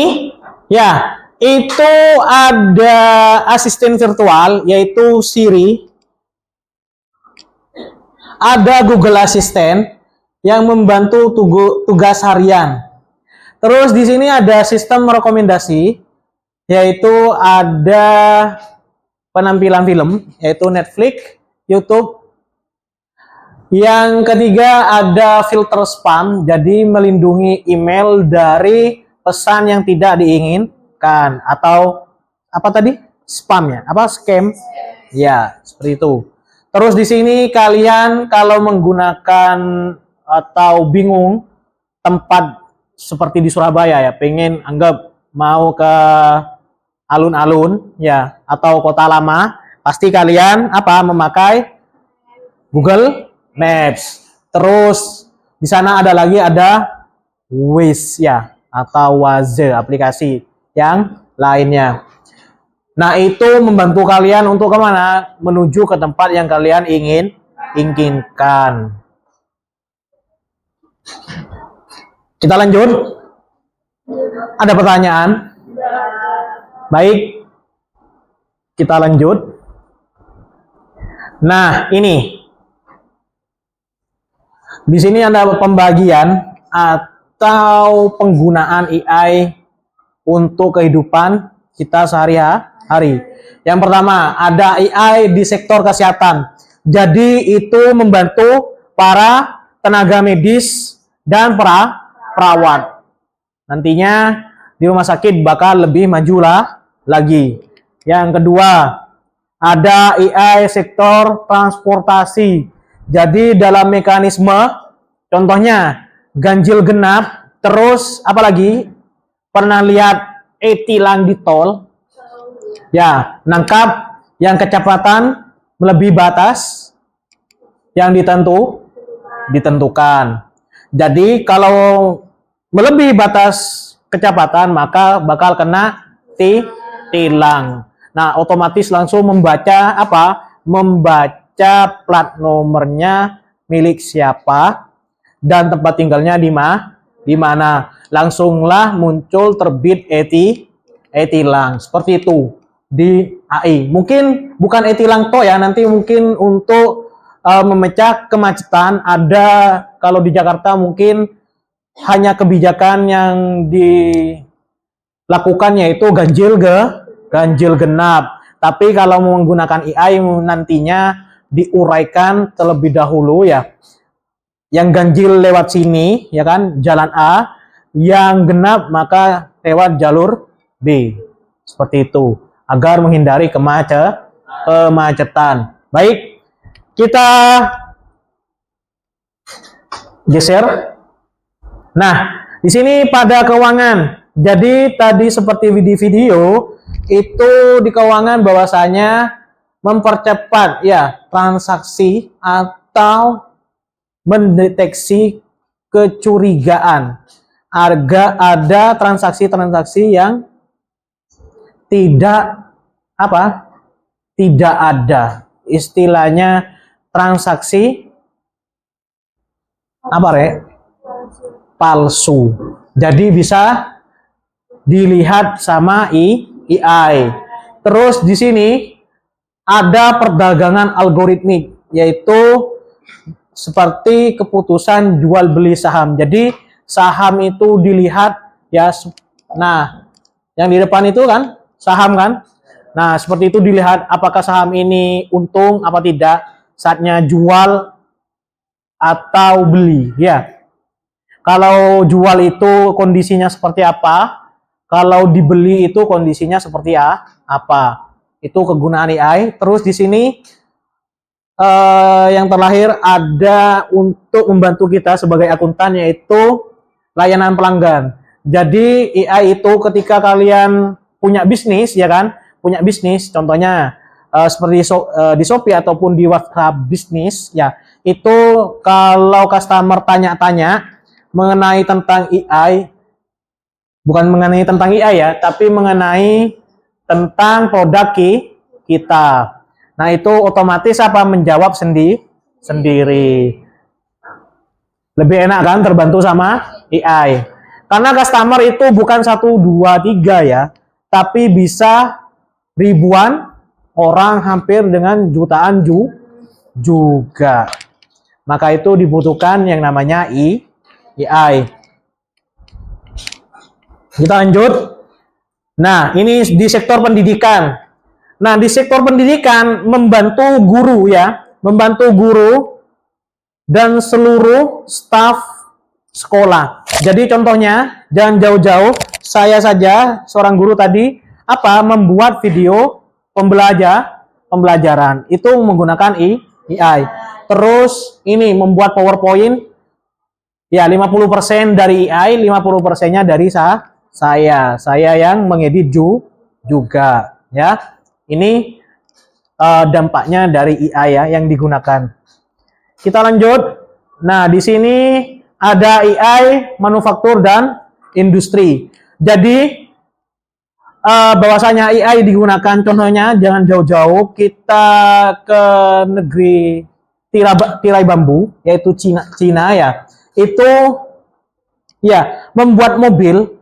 ya, itu ada asisten virtual, yaitu Siri. Ada Google Assistant yang membantu tugas harian. Terus di sini ada sistem rekomendasi, yaitu ada penampilan film, yaitu Netflix, YouTube. Yang ketiga ada filter spam, jadi melindungi email dari pesan yang tidak diinginkan atau apa tadi? Spam ya? Apa scam? Ya, seperti itu. Terus di sini kalian kalau menggunakan atau bingung tempat seperti di Surabaya ya, pengen anggap mau ke alun-alun ya atau kota lama, pasti kalian apa memakai Google Maps. Terus di sana ada lagi ada Waze ya atau Waze, aplikasi yang lainnya. Nah, itu membantu kalian untuk kemana? Menuju ke tempat yang kalian inginkan. Kita lanjut. Ada pertanyaan? Baik. Kita lanjut. Nah, ini. Di sini ada pembagian atau penggunaan AI untuk kehidupan kita sehari-hari. Yang pertama, ada AI di sektor kesehatan. Jadi itu membantu para tenaga medis dan perawat. Nantinya di rumah sakit bakal lebih maju lagi. Yang kedua, ada AI sektor transportasi. Jadi dalam mekanisme, contohnya ganjil genap, terus apalagi pernah lihat e-tilang di tol? Ya, nangkap yang kecepatan melebihi batas yang ditentukan. Jadi kalau melebihi batas kecepatan maka bakal kena tilang. Nah, otomatis langsung membaca apa? Membaca plat nomornya milik siapa dan tempat tinggalnya di mana. Langsunglah muncul terbit e-tilang. Seperti itu di AI. Mungkin bukan e-tilang toh ya, nanti mungkin untuk memecah kemacetan ada kalau di Jakarta mungkin hanya kebijakan yang dilakukan yaitu ganjil genap. Tapi kalau menggunakan AI nantinya diuraikan terlebih dahulu ya. Yang ganjil lewat sini ya kan jalan A, yang genap maka lewat jalur B. Seperti itu agar menghindari kemacetan. Baik, kita geser. Nah, di sini pada keuangan. Jadi tadi seperti di video itu di keuangan bahwasanya mempercepat ya transaksi atau mendeteksi kecurigaan. Ada transaksi-transaksi yang tidak ada. Istilahnya transaksi palsu. Jadi bisa dilihat sama AI. Terus di sini ada perdagangan algoritmik, yaitu seperti keputusan jual beli saham. Jadi saham itu dilihat ya. Nah, yang di depan itu kan saham kan. Nah, seperti itu dilihat apakah saham ini untung apa tidak, saatnya jual atau beli ya. Kalau jual itu kondisinya seperti apa, kalau dibeli itu kondisinya seperti apa. Itu kegunaan AI. Terus di sini yang terakhir ada untuk membantu kita sebagai akuntan, yaitu layanan pelanggan. Jadi AI itu ketika kalian punya bisnis ya kan, punya bisnis contohnya seperti di Shopee ataupun di WhatsApp bisnis ya, itu kalau customer tanya-tanya mengenai tentang AI, bukan mengenai tentang AI ya, tapi mengenai tentang produk kita. Nah, itu otomatis apa? Menjawab sendiri. Lebih enak kan terbantu sama AI. Karena customer itu bukan 1, 2, 3 ya, tapi bisa ribuan orang, hampir dengan jutaan juga. Maka itu dibutuhkan yang namanya AI. Kita lanjut. Nah, ini di sektor pendidikan. Nah, di sektor pendidikan membantu guru ya, membantu guru dan seluruh staf sekolah. Jadi contohnya, jangan jauh-jauh, saya saja seorang guru tadi membuat video pembelajaran itu menggunakan AI. Terus ini membuat PowerPoint ya, 50% dari AI, 50%-nya dari saya. Saya yang mengedit juga ya. Ini dampaknya dari AI ya yang digunakan. Kita lanjut. Nah, di sini ada AI manufaktur dan industri. Jadi bahwasanya AI digunakan, contohnya jangan jauh-jauh, kita ke negeri tirai bambu, yaitu Cina ya. Itu ya membuat mobil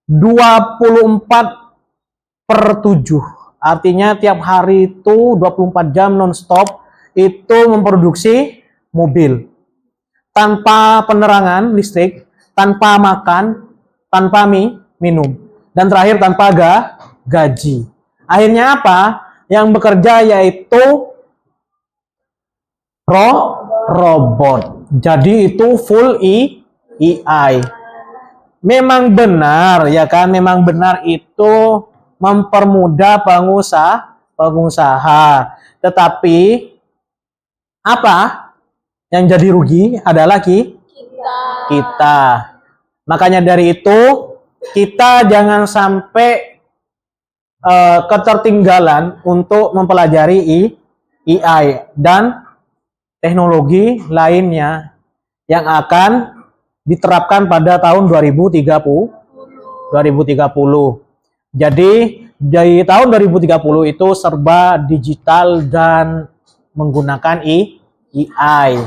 24/7. Artinya tiap hari itu 24 jam non-stop itu memproduksi mobil. Tanpa penerangan listrik, tanpa makan, tanpa minum. Dan terakhir tanpa gaji. Akhirnya apa? Yang bekerja yaitu robot. Jadi itu full AI. Memang benar ya kan, memang benar itu mempermudah pengusaha. Tetapi apa yang jadi rugi adalah kita. Makanya dari itu kita jangan sampai ketertinggalan untuk mempelajari AI dan teknologi lainnya yang akan diterapkan pada tahun 2030. Jadi dari tahun 2030 itu serba digital dan menggunakan AI.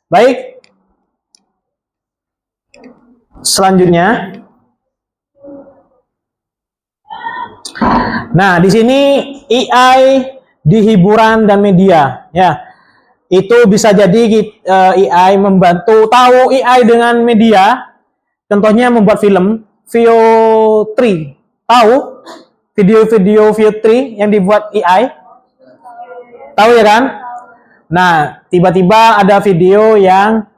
Baik. Selanjutnya. Nah, di sini AI di hiburan dan media ya. Itu bisa jadi AI membantu. Tahu AI dengan media, contohnya membuat film VO3. Tahu video-video VO3 yang dibuat AI? Tahu ya kan? Nah, tiba-tiba ada video yang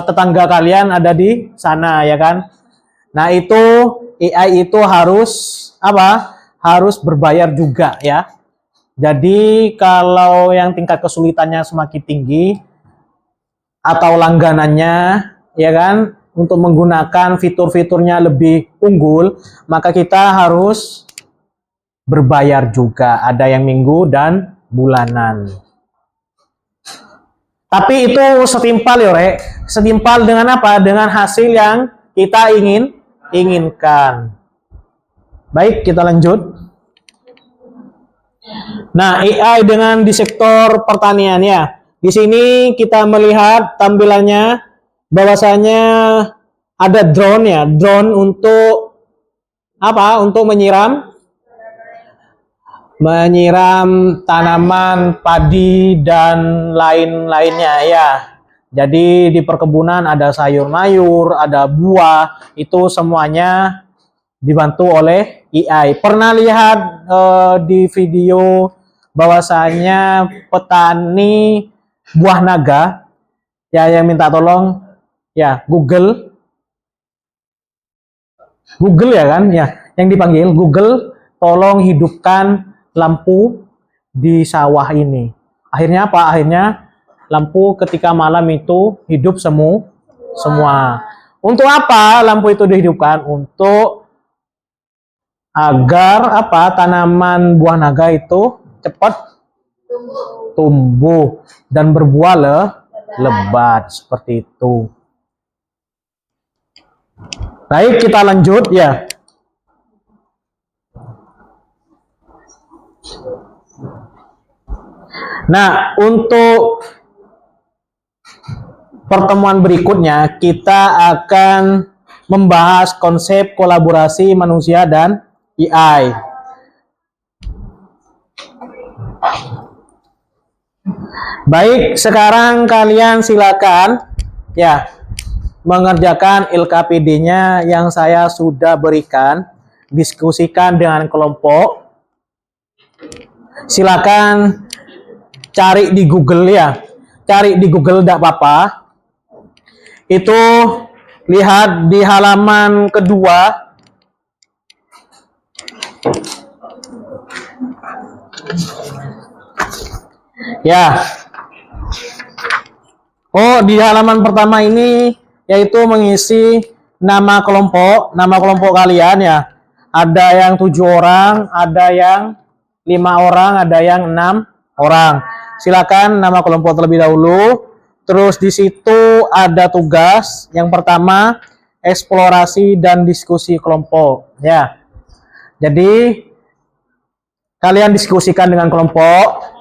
tetangga kalian ada di sana ya kan? Nah, itu AI itu harus harus berbayar juga ya. Jadi kalau yang tingkat kesulitannya semakin tinggi atau langganannya ya kan, untuk menggunakan fitur-fiturnya lebih unggul, maka kita harus berbayar juga. Ada yang minggu dan bulanan. Tapi itu setimpal ya, Rek. Setimpal dengan apa? Dengan hasil yang kita inginkan. Baik, kita lanjut. Nah, AI dengan di sektor pertanian ya. Di sini kita melihat tampilannya bahwasanya ada drone ya. Drone untuk apa? Untuk menyiram menyiram tanaman padi dan lain-lainnya ya. Jadi di perkebunan ada sayur mayur, ada buah, itu semuanya dibantu oleh AI. Pernah lihat di video bahwasanya petani buah naga ya yang minta tolong ya Google ya kan ya, yang dipanggil Google tolong hidupkan lampu di sawah ini. Akhirnya apa? Akhirnya lampu ketika malam itu hidup semua. Untuk apa lampu itu dihidupkan? Untuk agar apa? Tanaman buah naga itu cepat tumbuh dan berbuah lebat seperti itu. Baik, kita lanjut ya. Nah, untuk pertemuan berikutnya kita akan membahas konsep kolaborasi manusia dan AI. Baik, sekarang kalian silakan ya mengerjakan LKPD-nya yang saya sudah berikan, diskusikan dengan kelompok. Silakan cari di Google ya. Cari di Google tidak apa-apa. Itu lihat di halaman kedua. Ya. Oh, di halaman pertama ini yaitu mengisi nama kelompok kalian ya. Ada yang 7 orang, ada yang 5 orang, ada yang 6 orang. Silakan nama kelompok terlebih dahulu. Terus di situ ada tugas. Yang pertama, eksplorasi dan diskusi kelompok. Ya. Jadi kalian diskusikan dengan kelompok.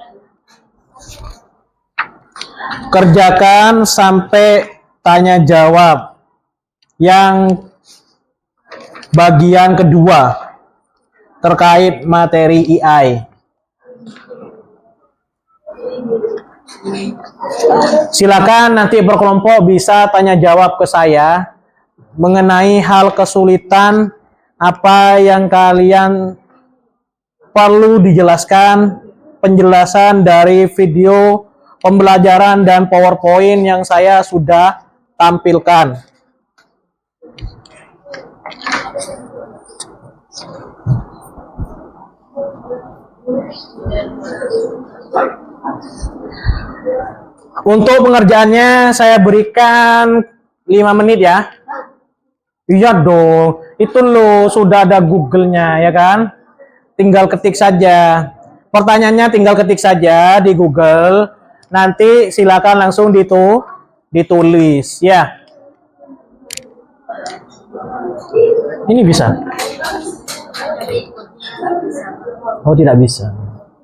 Kerjakan sampai tanya jawab. Yang bagian kedua terkait materi AI. Silakan nanti berkelompok bisa tanya jawab ke saya mengenai hal kesulitan apa yang kalian perlu dijelaskan, penjelasan dari video pembelajaran dan PowerPoint yang saya sudah tampilkan. Untuk pengerjaannya saya berikan 5 menit ya. Iya dong, itu loh sudah ada Google-nya ya kan. Tinggal ketik saja. Pertanyaannya tinggal ketik saja di Google. Nanti silakan langsung ditulis ya. Ini bisa. Oh, tidak bisa.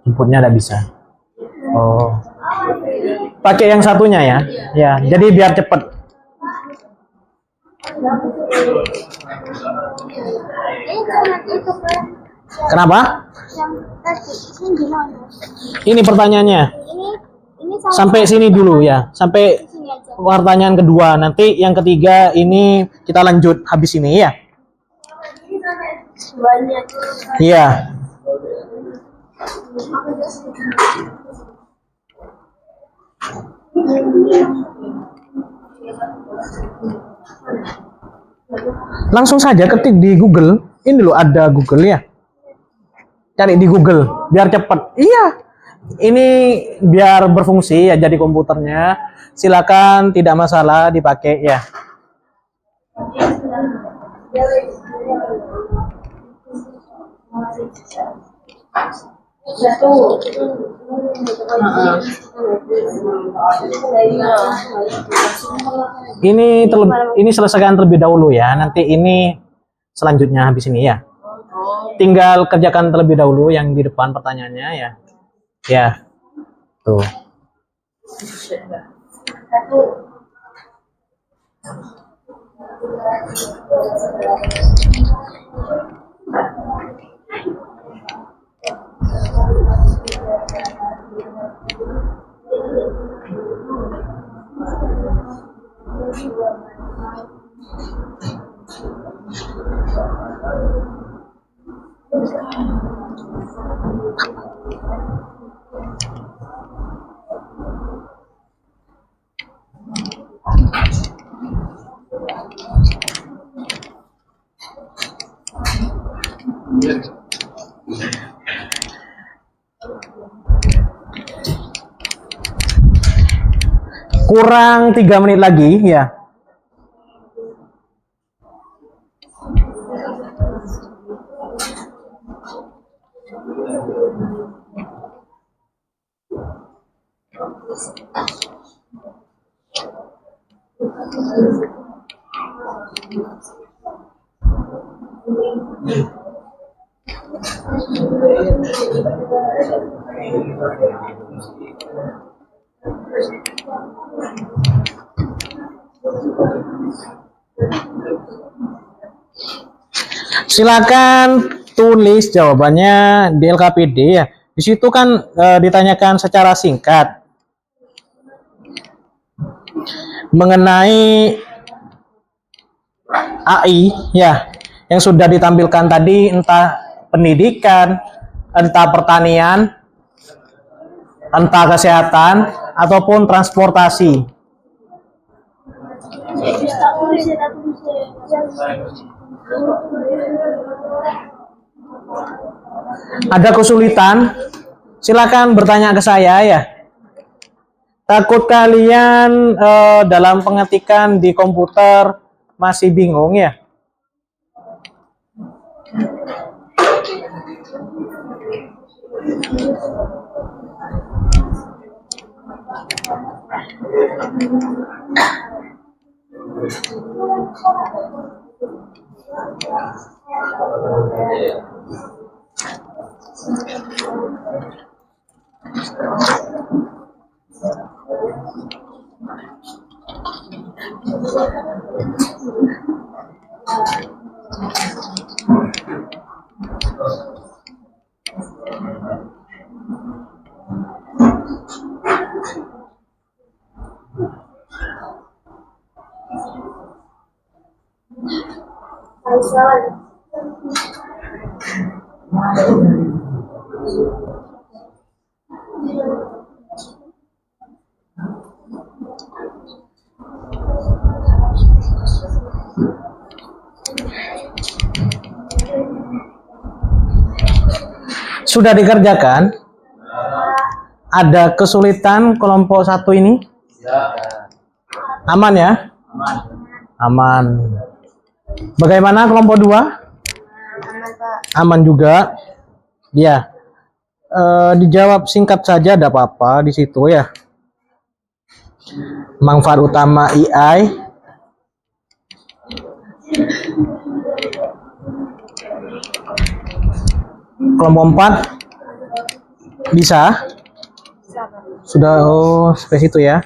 Inputnya tidak bisa. Oh. Pakai yang satunya ya. Ya, jadi biar cepat. Kenapa? Ini pertanyaannya. Sampai sini dulu ya. Sampai pertanyaan kedua. Nanti yang ketiga ini kita lanjut habis ini ya. Iya. Langsung saja ketik di Google. Ini loh ada Google ya. Cari di Google biar cepat. Iya. Ini biar berfungsi ya jadi komputernya. Silakan tidak masalah dipakai ya. Ini selesaikan terlebih dahulu ya. Nanti ini selanjutnya habis ini ya. Tinggal kerjakan terlebih dahulu yang di depan pertanyaannya ya. Ya. Tuh. Kurang 3 menit lagi ya. Silakan tulis jawabannya di LKPD ya. Di situ kan ditanyakan secara singkat mengenai AI ya, yang sudah ditampilkan tadi, entah pendidikan, entah pertanian, entah kesehatan, ataupun transportasi. Ada kesulitan? Silakan bertanya ke saya ya. Takut kalian dalam pengetikan di komputer masih bingung ya? Sudah dikerjakan? Ada kesulitan kelompok 1 ini? Aman ya? Aman. Bagaimana kelompok 2? Aman juga. Ya. Dijawab singkat saja, ada apa-apa di situ ya. Manfaat utama AI. Kelompok 4 bisa? Sudah, oh, space itu ya.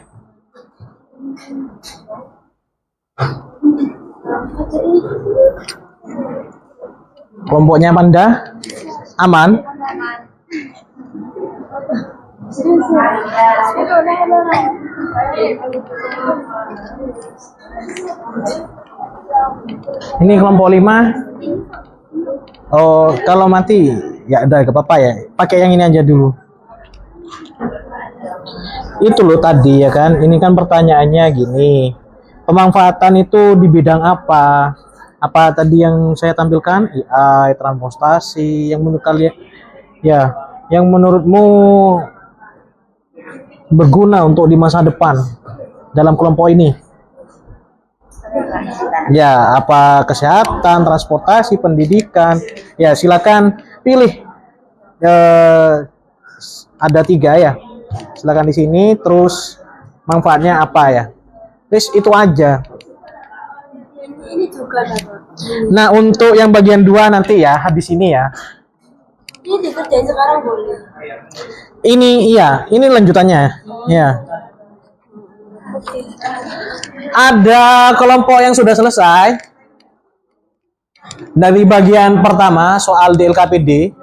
Kelompoknya Panda aman? Ini kelompok 5. Oh, kalau mati ya udah gak apa-apa ya. Pakai yang ini aja dulu. Itu loh tadi ya kan. Ini kan pertanyaannya gini. Pemanfaatan itu di bidang apa? Apa tadi yang saya tampilkan? AI, transportasi, yang menurut kalian ya, yang menurutmu berguna untuk di masa depan dalam kelompok ini? Ya, apa kesehatan, transportasi, pendidikan? Ya, silakan pilih. Ada 3 ya. Silakan di sini. Terus manfaatnya apa ya? Terus itu aja.
Ini juga dapat.
Nah, untuk yang bagian 2 nanti ya, habis ini ya.
Ini dikerjain sekarang boleh.
Ini iya, ini lanjutannya. Ya.
Oke.
Ada kelompok yang sudah selesai. Dari bagian pertama soal DLKPD.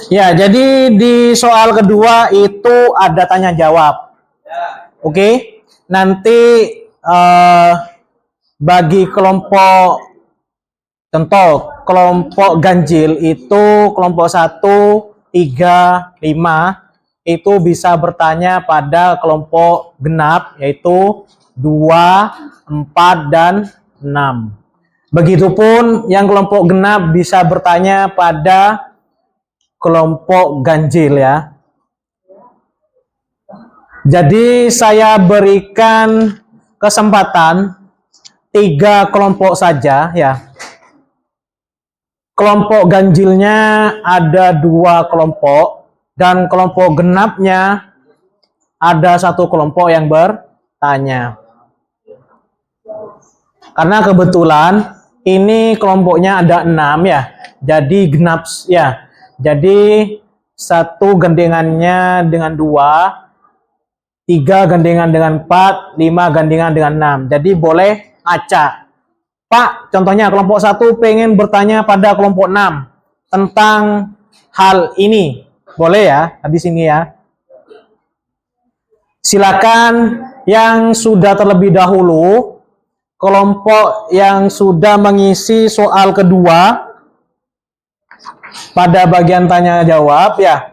Ya, jadi di soal kedua itu ada tanya jawab. Oke, nanti bagi kelompok, contoh kelompok ganjil itu kelompok 1, 3, 5 itu bisa bertanya pada kelompok genap yaitu 2, 4, dan 6. Begitupun yang kelompok genap bisa bertanya pada kelompok ganjil ya. Jadi saya berikan kesempatan 3 kelompok saja ya. Kelompok ganjilnya ada 2 kelompok dan kelompok genapnya ada 1 kelompok yang bertanya. Karena kebetulan ini kelompoknya ada 6 ya. Jadi genap ya. Jadi 1 gandengannya dengan 2, 3 gandengan dengan 4, 5 gandengan dengan 6. Jadi boleh acak. Pak, contohnya kelompok 1 pengen bertanya pada kelompok 6 tentang hal ini. Boleh ya, habis ini ya. Silakan yang sudah terlebih dahulu, kelompok yang sudah mengisi soal kedua pada bagian tanya jawab ya,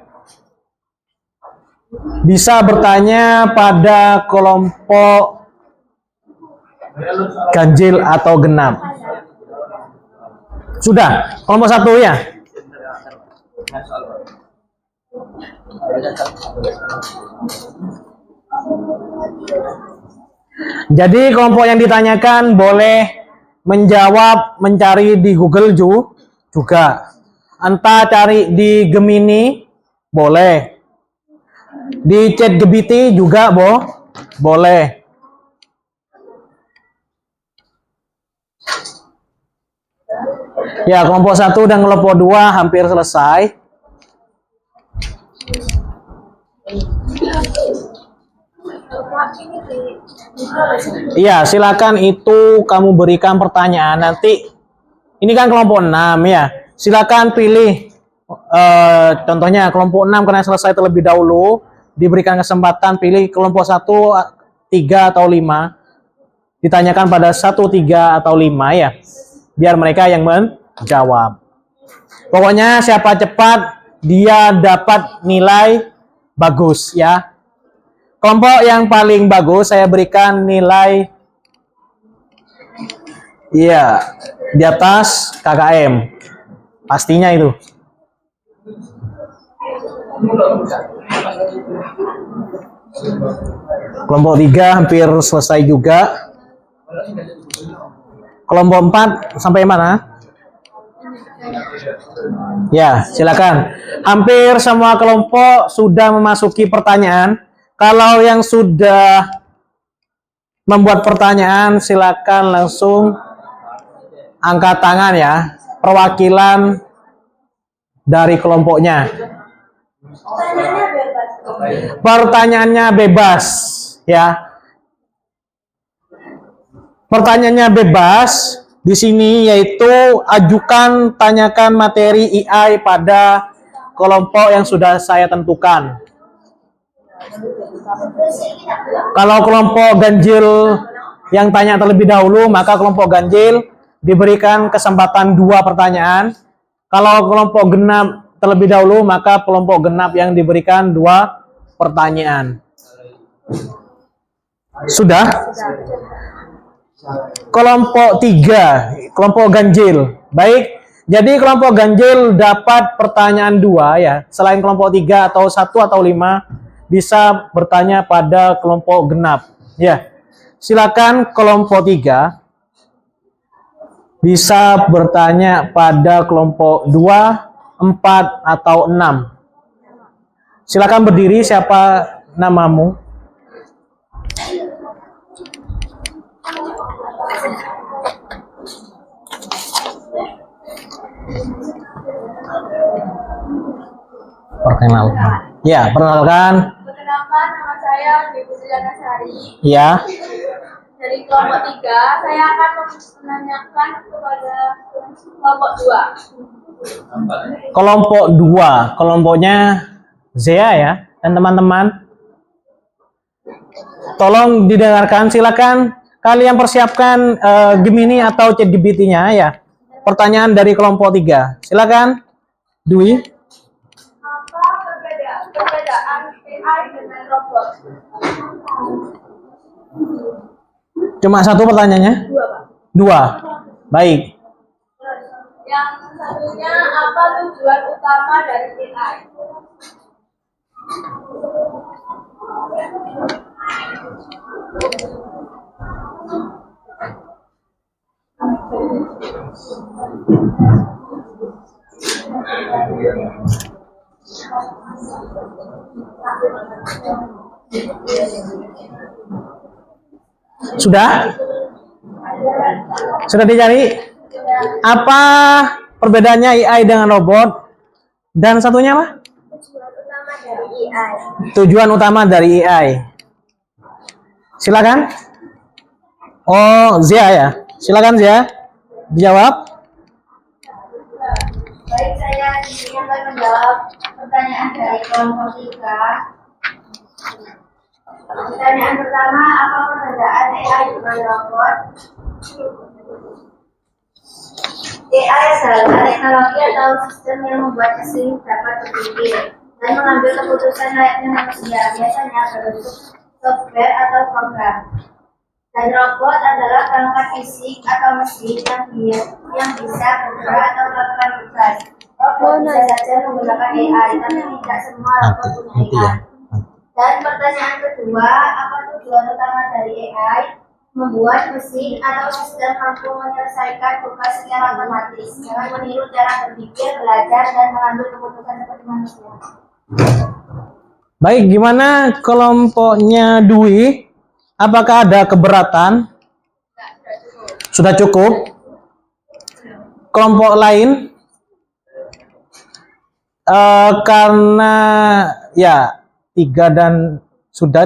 bisa bertanya pada kelompok ganjil atau genap. Sudah, kelompok 1 ya. Jadi kelompok yang ditanyakan boleh menjawab, mencari di Google juga. Entah cari di Gemini, boleh. Di ChatGPT juga boleh. Ya, kelompok 1 dan kelompok 2 hampir selesai. Iya, silakan itu kamu berikan pertanyaan nanti. Ini kan kelompok 6 ya. Silakan pilih contohnya kelompok 6 karena selesai terlebih dahulu, diberikan kesempatan pilih kelompok 1, 3 atau 5. Ditanyakan pada 1, 3 atau 5 ya. Biar mereka yang menjawab. Pokoknya siapa cepat dia dapat nilai bagus ya. Kelompok yang paling bagus saya berikan nilai iya di atas KKM. Pastinya itu. Kelompok 3 hampir selesai juga. Kelompok 4 sampai mana? Ya, silakan. Hampir semua kelompok sudah memasuki pertanyaan. Kalau yang sudah membuat pertanyaan, silakan langsung angkat tangan ya. Perwakilan dari kelompoknya. Pertanyaannya bebas ya. Pertanyaannya bebas di sini yaitu ajukan tanyakan materi AI pada kelompok yang sudah saya tentukan. Kalau kelompok ganjil yang tanya terlebih dahulu, maka kelompok ganjil diberikan kesempatan 2 pertanyaan. Kalau kelompok genap terlebih dahulu, maka kelompok genap yang diberikan 2 pertanyaan. Sudah? Kelompok 3, kelompok ganjil. Baik, jadi kelompok ganjil dapat pertanyaan 2 ya. Selain kelompok 3 atau 1 atau 5 bisa bertanya pada kelompok genap. Ya. Silakan kelompok 3. bisa bertanya pada kelompok 2, 4, atau 6. Silakan berdiri, siapa namamu? Perkenalkan. Ya, perkenalkan.
Perkenalkan, nama saya Dewi Suliana Sari.
Ya.
Dari kelompok 3, saya akan menanyakan kepada kelompok 2.
Kelompok 2, kelompoknya Zea ya, dan teman-teman. Tolong didengarkan, silakan kalian persiapkan Gemini atau ChatGPT-nya ya. Pertanyaan dari kelompok 3. Silakan. Dwi.
Apa perbedaan AI dengan robot?
Cuma satu pertanyaannya?
2, Pak.
2. Baik.
Yang satunya, apa tujuan utama dari AI?
Sudah? Sudah dicari? Apa perbedaannya AI dengan robot? Dan satunya apa? Tujuan utama dari AI. Silakan. Oh, Zia ya. Silakan Zia. Dijawab.
Baik, saya di sini akan menjawab pertanyaan dari kelompok 3. Pertanyaan pertama, apa perbedaan AI dengan robot? AI adalah teknologi atau sistem yang membuat mesin dapat berpikir dan mengambil keputusan layaknya manusia, biasanya berbentuk software atau program. Dan robot adalah perangkat fisik atau mesin yang bisa bergerak atau melakukan tugas. Robot bisa saja menggunakan AI, tapi tidak semua robot punya AI. Dan pertanyaan kedua, apa tujuan utama dari AI? Membuat mesin atau sistem mampu menyelesaikan tugas secara otomatis, dengan meniru cara berpikir, belajar, dan mengambil keputusan seperti manusia.
Baik, gimana kelompoknya Dwi? Apakah ada keberatan? Sudah cukup. Kelompok lain? Karena ya 3 sudah,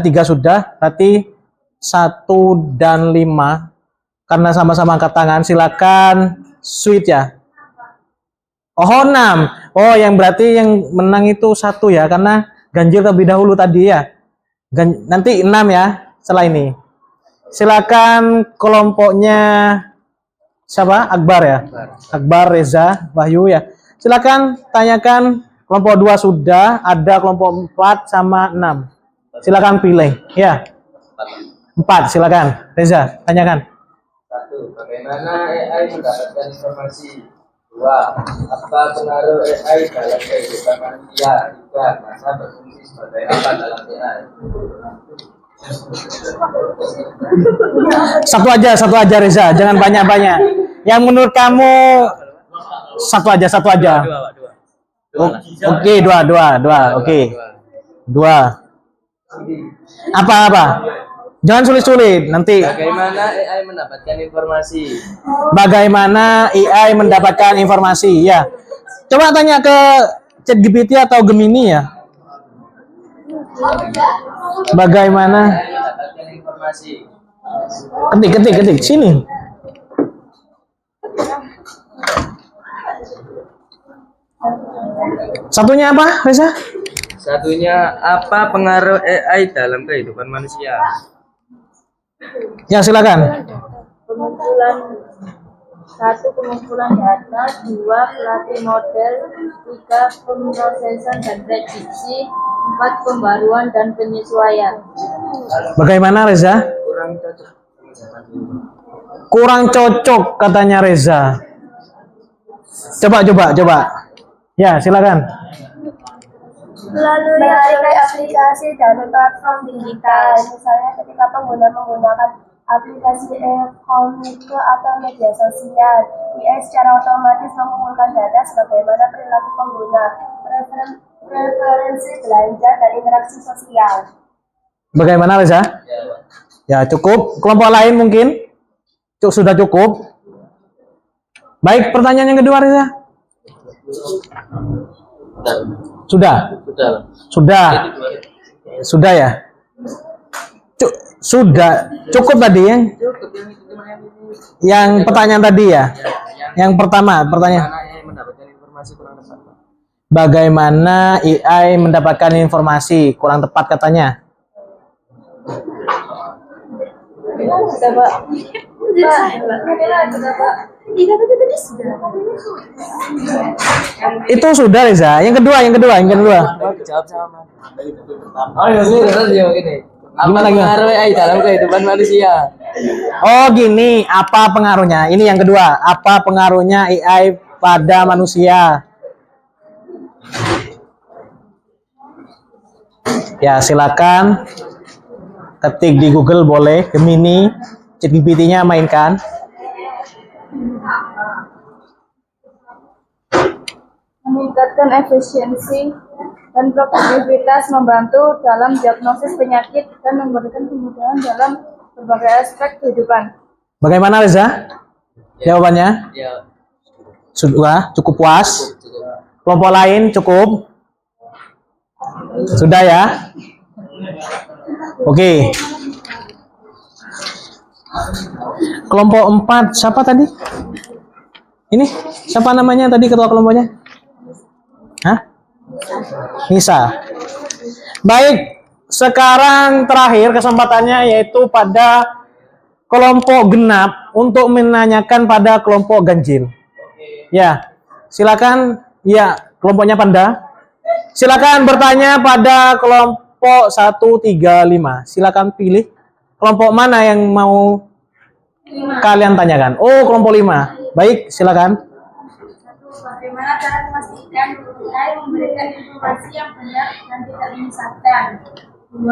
berarti 1 dan 5 karena sama-sama angkat tangan. Silakan Sweet ya. Oh 6. Oh yang berarti yang menang itu 1 ya, karena ganjil terlebih dahulu tadi ya. Nanti 6 ya setelah ini. Silakan kelompoknya siapa? Akbar ya. Akbar, Reza, Wahyu ya. Silakan tanyakan. Kelompok 2 sudah, ada kelompok 4 sama 6. Silakan pilih ya. 4, silakan. Reza, tanyakan.
1. Bagaimana AI mendapatkan informasi? 2. Apa pengaruh AI dalam kehidupan manusia? 3. Masa berfungsi sebagai apa dalam AI?
Satu aja Reza, jangan banyak-banyak. Yang menurut kamu satu aja. Oke, dua. Oke. 2. Apa? Jangan sulit-sulit nanti.
Bagaimana AI mendapatkan informasi?
Bagaimana AI mendapatkan informasi? Ya. Coba tanya ke ChatGPT atau Gemini ya. Bagaimana?
AI mendapatkan informasi.
Ketik sini. Satunya apa, Reza?
Satunya, apa pengaruh AI dalam kehidupan manusia?
Ya, silakan.
Pengumpulan 1. Pengumpulan data, 2. Pelatih model, 3. Pemrosesan dan prediksi, 4. Pembaruan dan penyesuaian.
Bagaimana, Reza?
Kurang cocok.
Kurang cocok katanya Reza. Coba. Ya, silakan.
Melalui aplikasi dan platform digital, misalnya ketika pengguna menggunakan aplikasi e-commerce atau media sosial. AI secara otomatis mengumpulkan data sebagaimana perilaku pengguna, preferensi belanja, dan interaksi sosial.
Bagaimana Reza? Ya cukup. Kelompok lain mungkin? Sudah cukup. Baik, pertanyaan yang kedua Reza. Sudah. Sudah. Sudah ya. Sudah. Cukup tadi ya. Yang pertanyaan tadi ya. Yang pertama pertanyaan. Bagaimana AI mendapatkan informasi kurang tepat katanya? Itu sudah Reza. Yang kedua.
Oh iya gini. Apa pengaruh AI dalam kehidupan manusia?
Oh gini, apa pengaruhnya? Ini yang kedua. Apa pengaruhnya AI pada manusia? Ya silakan ketik di Google boleh. Gemini, ChatGPT-nya mainkan.
Meningkatkan efisiensi dan produktivitas, membantu dalam diagnosis penyakit, dan memberikan kemudahan dalam berbagai aspek kehidupan.
Bagaimana Reza? Jawabannya?
Ya.
Sudah, cukup puas. Kelompok lain cukup? Sudah ya? Oke. Kelompok 4 siapa tadi? Ini siapa namanya tadi ketua kelompoknya? Hah? Nisa. Baik, sekarang terakhir kesempatannya yaitu pada kelompok genap untuk menanyakan pada kelompok ganjil. Ya, silakan. Ya, kelompoknya Panda. Silakan bertanya pada kelompok 1, 3, 5. Silakan pilih kelompok mana yang mau kalian tanyakan. Oh, kelompok 5. Baik, silakan.
Bagaimana cara memastikan AI memberikan informasi yang benar dan tidak menyesatkan? 2.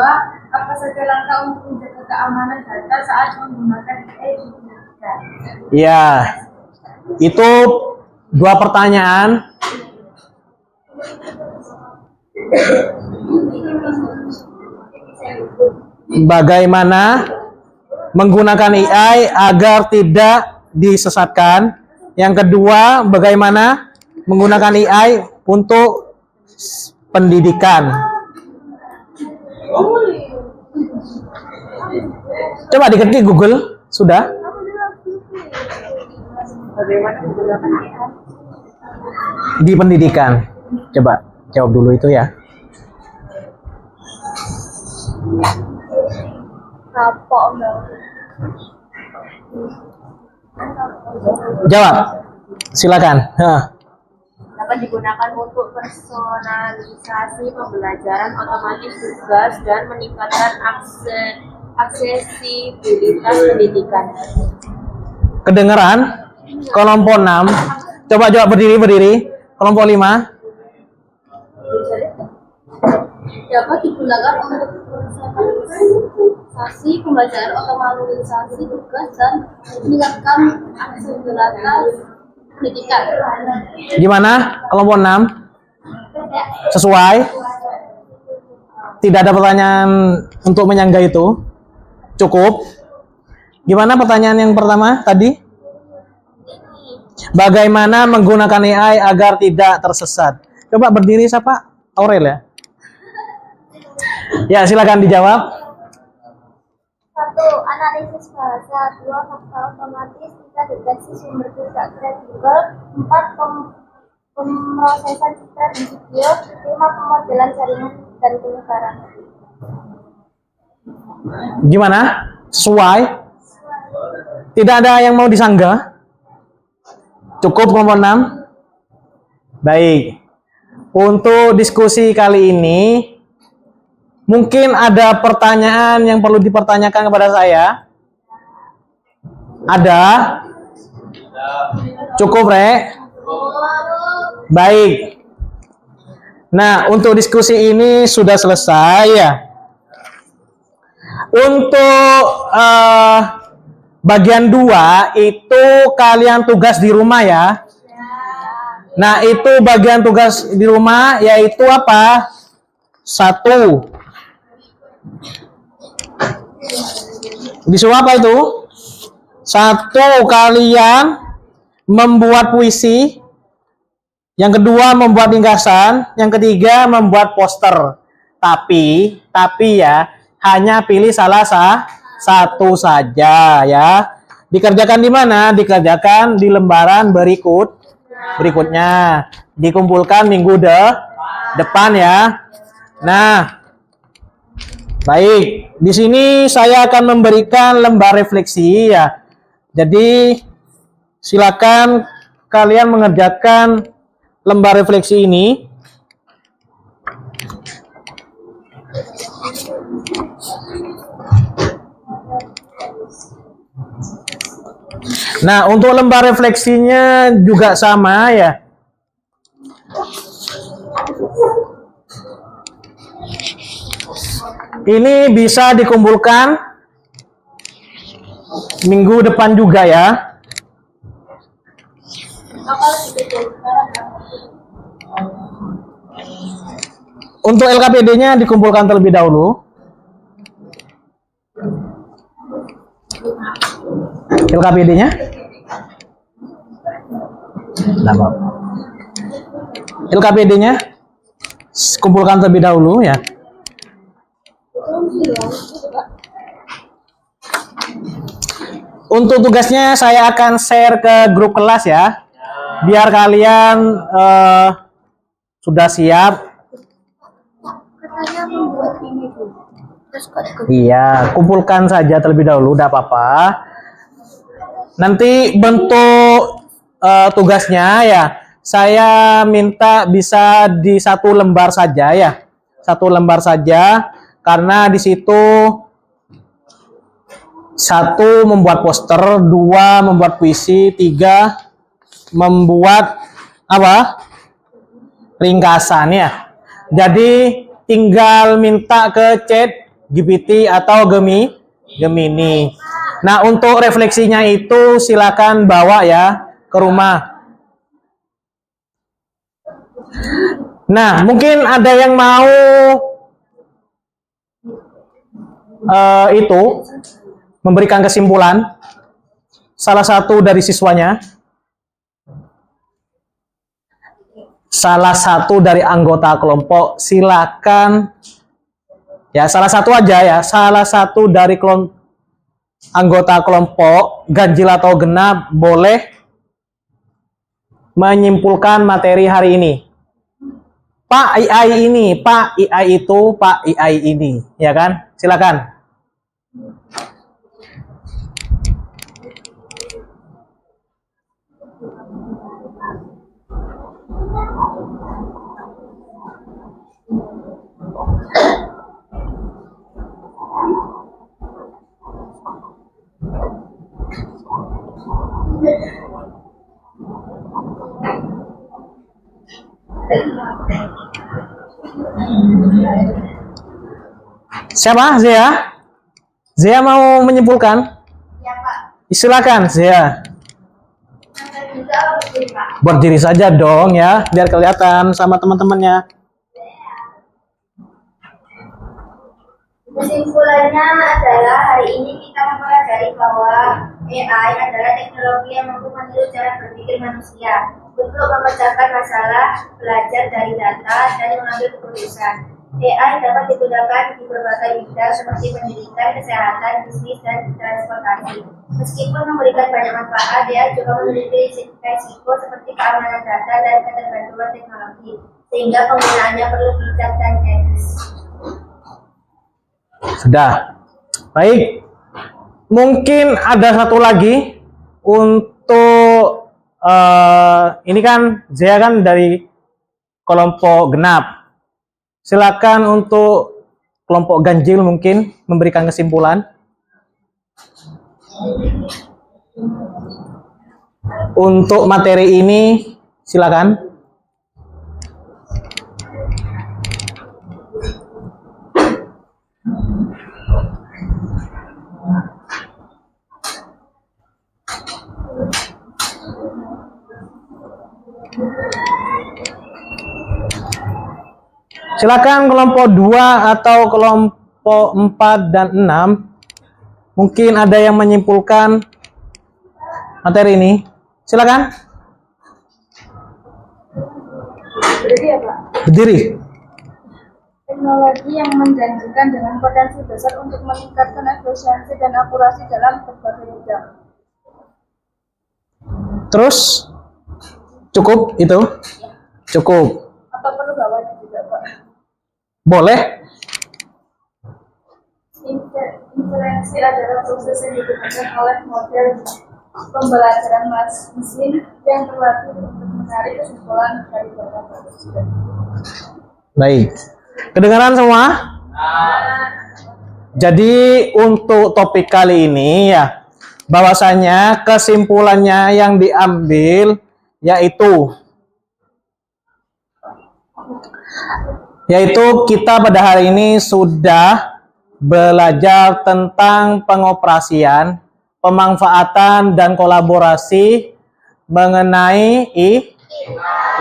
Apa saja langkah untuk menjaga keamanan data saat menggunakan AI digunakan?
Ya, itu 2 pertanyaan. Bagaimana menggunakan AI agar tidak disesatkan? Yang kedua, bagaimana menggunakan AI untuk pendidikan? Coba diketik Google, sudah? Di pendidikan. Coba jawab dulu itu ya. Jawab. Silakan.
Dapat digunakan untuk personalisasi pembelajaran, otomatis tugas, dan meningkatkan aksesibilitas pendidikan.
Kedengeran? Kelompok 6. Coba jawab berdiri. Kelompok 5.
Dapat digunakan untuk personalisasi pembelajaran, otomatisasi tugas, dan meningkatkan aksesibilitas pendidikan.
Gimana? Kelompok 6. Sesuai? Tidak ada pertanyaan untuk menyangga itu? Cukup? Gimana pertanyaan yang pertama tadi? Bagaimana menggunakan AI agar tidak tersesat? Coba berdiri siapa? Aurel ya? Ya, silakan dijawab.
1. Analisis bahasa. 2. Fakta otomatis. 3. Deteksi sumber tidak kredibel. 4. Pemrosesan citra dan video. 5. Pemodelan jaringan dan penyebaran.
Gimana? Sesuai? Tidak ada yang mau disanggah? Cukup kelompok 6? Baik. Untuk diskusi kali ini, mungkin ada pertanyaan yang perlu dipertanyakan kepada saya? Ada? Cukup, Rek? Baik. Nah, untuk diskusi ini sudah selesai ya. Untuk bagian 2 itu kalian tugas di rumah ya. Nah, itu bagian tugas di rumah yaitu apa? 1. Disuruh apa itu? 1, kalian membuat puisi. Yang kedua, membuat ringkasan. Yang ketiga, membuat poster. Tapi ya, hanya pilih salah satu saja ya. Dikerjakan di mana? Dikerjakan di lembaran berikutnya. Dikumpulkan minggu depan ya. Nah, baik. Di sini saya akan memberikan lembar refleksi ya. Jadi silakan kalian mengerjakan lembar refleksi ini. Nah, untuk lembar refleksinya juga sama ya. Ini bisa dikumpulkan minggu depan juga ya. Untuk LKPD-nya dikumpulkan terlebih dahulu. LKPD-nya? LKPD-nya kumpulkan terlebih dahulu ya. Untuk tugasnya saya akan share ke grup kelas ya, biar kalian sudah siap.
Katanya membuat ini tuh.
Iya, kumpulkan saja terlebih dahulu, tidak apa-apa. Nanti bentuk tugasnya ya, saya minta bisa di 1 lembar saja ya, 1 lembar saja, karena di situ 1 membuat poster, 2 membuat puisi, 3 membuat apa? Ringkasan ya. Jadi tinggal minta ke chat GPT atau Gemini. Nah, untuk refleksinya itu silakan bawa ya ke rumah. Nah, mungkin ada yang mau itu memberikan kesimpulan, salah satu dari siswanya, salah satu dari anggota kelompok, silakan ya, salah satu aja ya, salah satu dari anggota kelompok ganjil atau genap boleh menyimpulkan materi hari ini. Pak IAI ini, Pak IAI itu, Pak IAI ini, ya kan? Silakan. Siapa? Zia? Zia mau menyimpulkan?
Ya, Pak.
Silakan, Zia.
Sampai juga berdiri, Pak.
Berdiri saja dong ya, biar kelihatan sama teman-temannya.
Kesimpulannya adalah hari ini kita mempelajari bahwa AI adalah teknologi yang mampu meniru cara berpikir manusia untuk memecahkan masalah, belajar dari data, dan mengambil keputusan. AI dapat digunakan di berbagai bidang seperti pendidikan, kesehatan, bisnis, dan transportasi. Meskipun memberikan banyak manfaat, dia juga memiliki risiko seperti keamanan data dan ketergantungan teknologi, sehingga penggunaannya perlu bijak dan etis.
Sudah. Baik. Mungkin ada satu lagi untuk ini kan Zia kan dari kelompok genap. Silakan untuk kelompok ganjil mungkin memberikan kesimpulan. Untuk materi ini silakan. Silakan kelompok 2 atau kelompok 4 dan 6. Mungkin ada yang menyimpulkan materi ini. Silakan.
Berdiri ya Pak.
Berdiri.
Teknologi yang menjanjikan dengan potensi besar untuk meningkatkan efisiensi dan akurasi dalam berbagai bidang.
Terus cukup itu? Cukup.
Apa perlu bawahnya juga Pak?
Boleh.
Inferensi adalah proses yang digunakan oleh model pembelajaran mesin yang terlatih untuk menarik kesimpulan dari data tersebut.
Baik. Kedengaran semua? Jadi untuk topik kali ini ya, bahwasanya kesimpulannya yang diambil yaitu kita pada hari ini sudah belajar tentang pengoperasian, pemanfaatan dan kolaborasi mengenai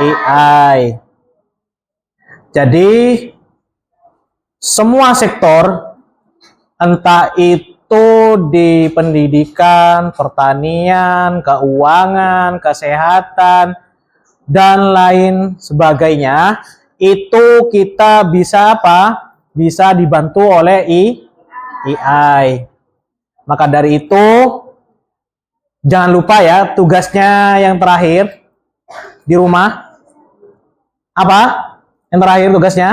AI. Jadi semua sektor, entah itu di pendidikan, pertanian, keuangan, kesehatan, dan lain sebagainya, itu kita bisa apa? Bisa dibantu oleh AI. Maka dari itu, jangan lupa ya, tugasnya yang terakhir di rumah. Apa? Yang terakhir tugasnya?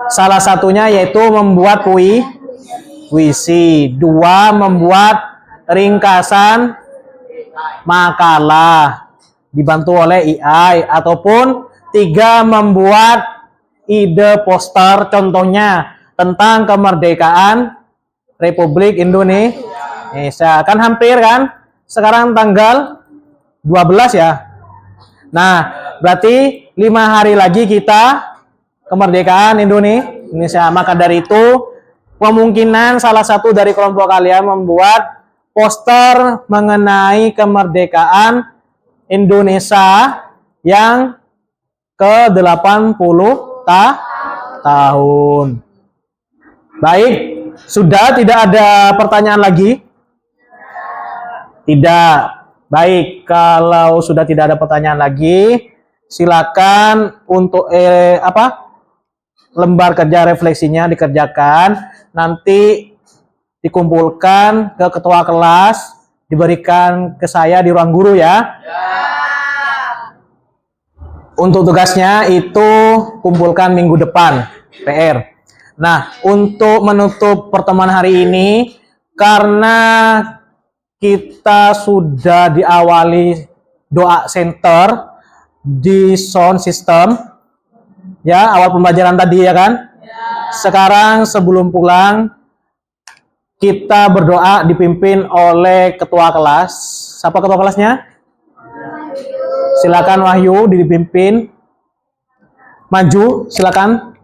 Salah satunya yaitu membuat puisi. 2, membuat ringkasan makalah dibantu oleh AI. Ataupun 3, membuat ide poster, contohnya tentang kemerdekaan Republik Indonesia. Kan hampir kan? Sekarang tanggal 12 ya. Nah, berarti 5 hari lagi kita kemerdekaan Indonesia. Maka dari itu, kemungkinan salah satu dari kelompok kalian membuat poster mengenai kemerdekaan Indonesia yang ke-80 tahun. Baik, sudah tidak ada pertanyaan lagi? Tidak. Baik, kalau sudah tidak ada pertanyaan lagi, silakan untuk lembar kerja refleksinya dikerjakan, nanti dikumpulkan ke ketua kelas, diberikan ke saya di ruang guru ya. Untuk tugasnya itu kumpulkan minggu depan, PR. Nah, untuk menutup pertemuan hari ini, karena kita sudah diawali doa center di sound system, ya, awal pembelajaran tadi ya kan? Sekarang sebelum pulang, kita berdoa dipimpin oleh ketua kelas. Siapa ketua kelasnya? Silakan Wahyu dipimpin. Maju, silakan.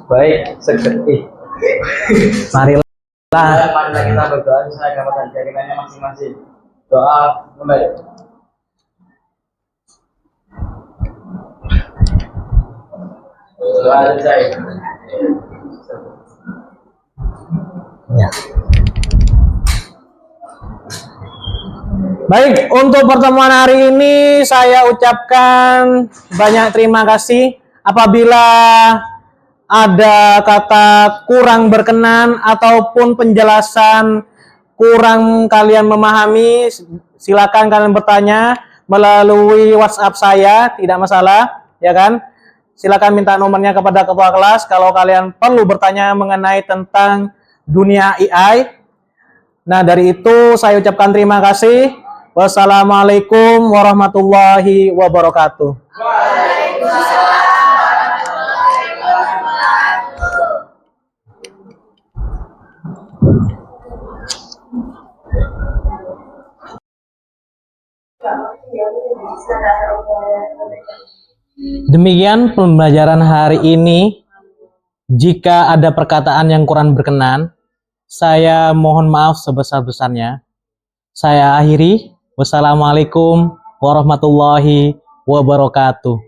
Baik, sekali.
Marilah.
Marilah kita berdoa sesuai dengan keyakinannya masing-masing. Doa mulai. Doa selesai.
Ya. Baik, untuk pertemuan hari ini saya ucapkan banyak terima kasih. Apabila ada kata kurang berkenan ataupun penjelasan kurang kalian memahami, silakan kalian bertanya melalui WhatsApp saya, tidak masalah, ya kan? Silakan minta nomornya kepada ketua kelas kalau kalian perlu bertanya mengenai tentang dunia AI. Nah, dari itu saya ucapkan terima kasih. Wassalamualaikum warahmatullahi wabarakatuh. Demikian pembelajaran hari ini. Jika ada perkataan yang kurang berkenan, saya mohon maaf sebesar-besarnya. Saya akhiri. Wassalamualaikum warahmatullahi wabarakatuh.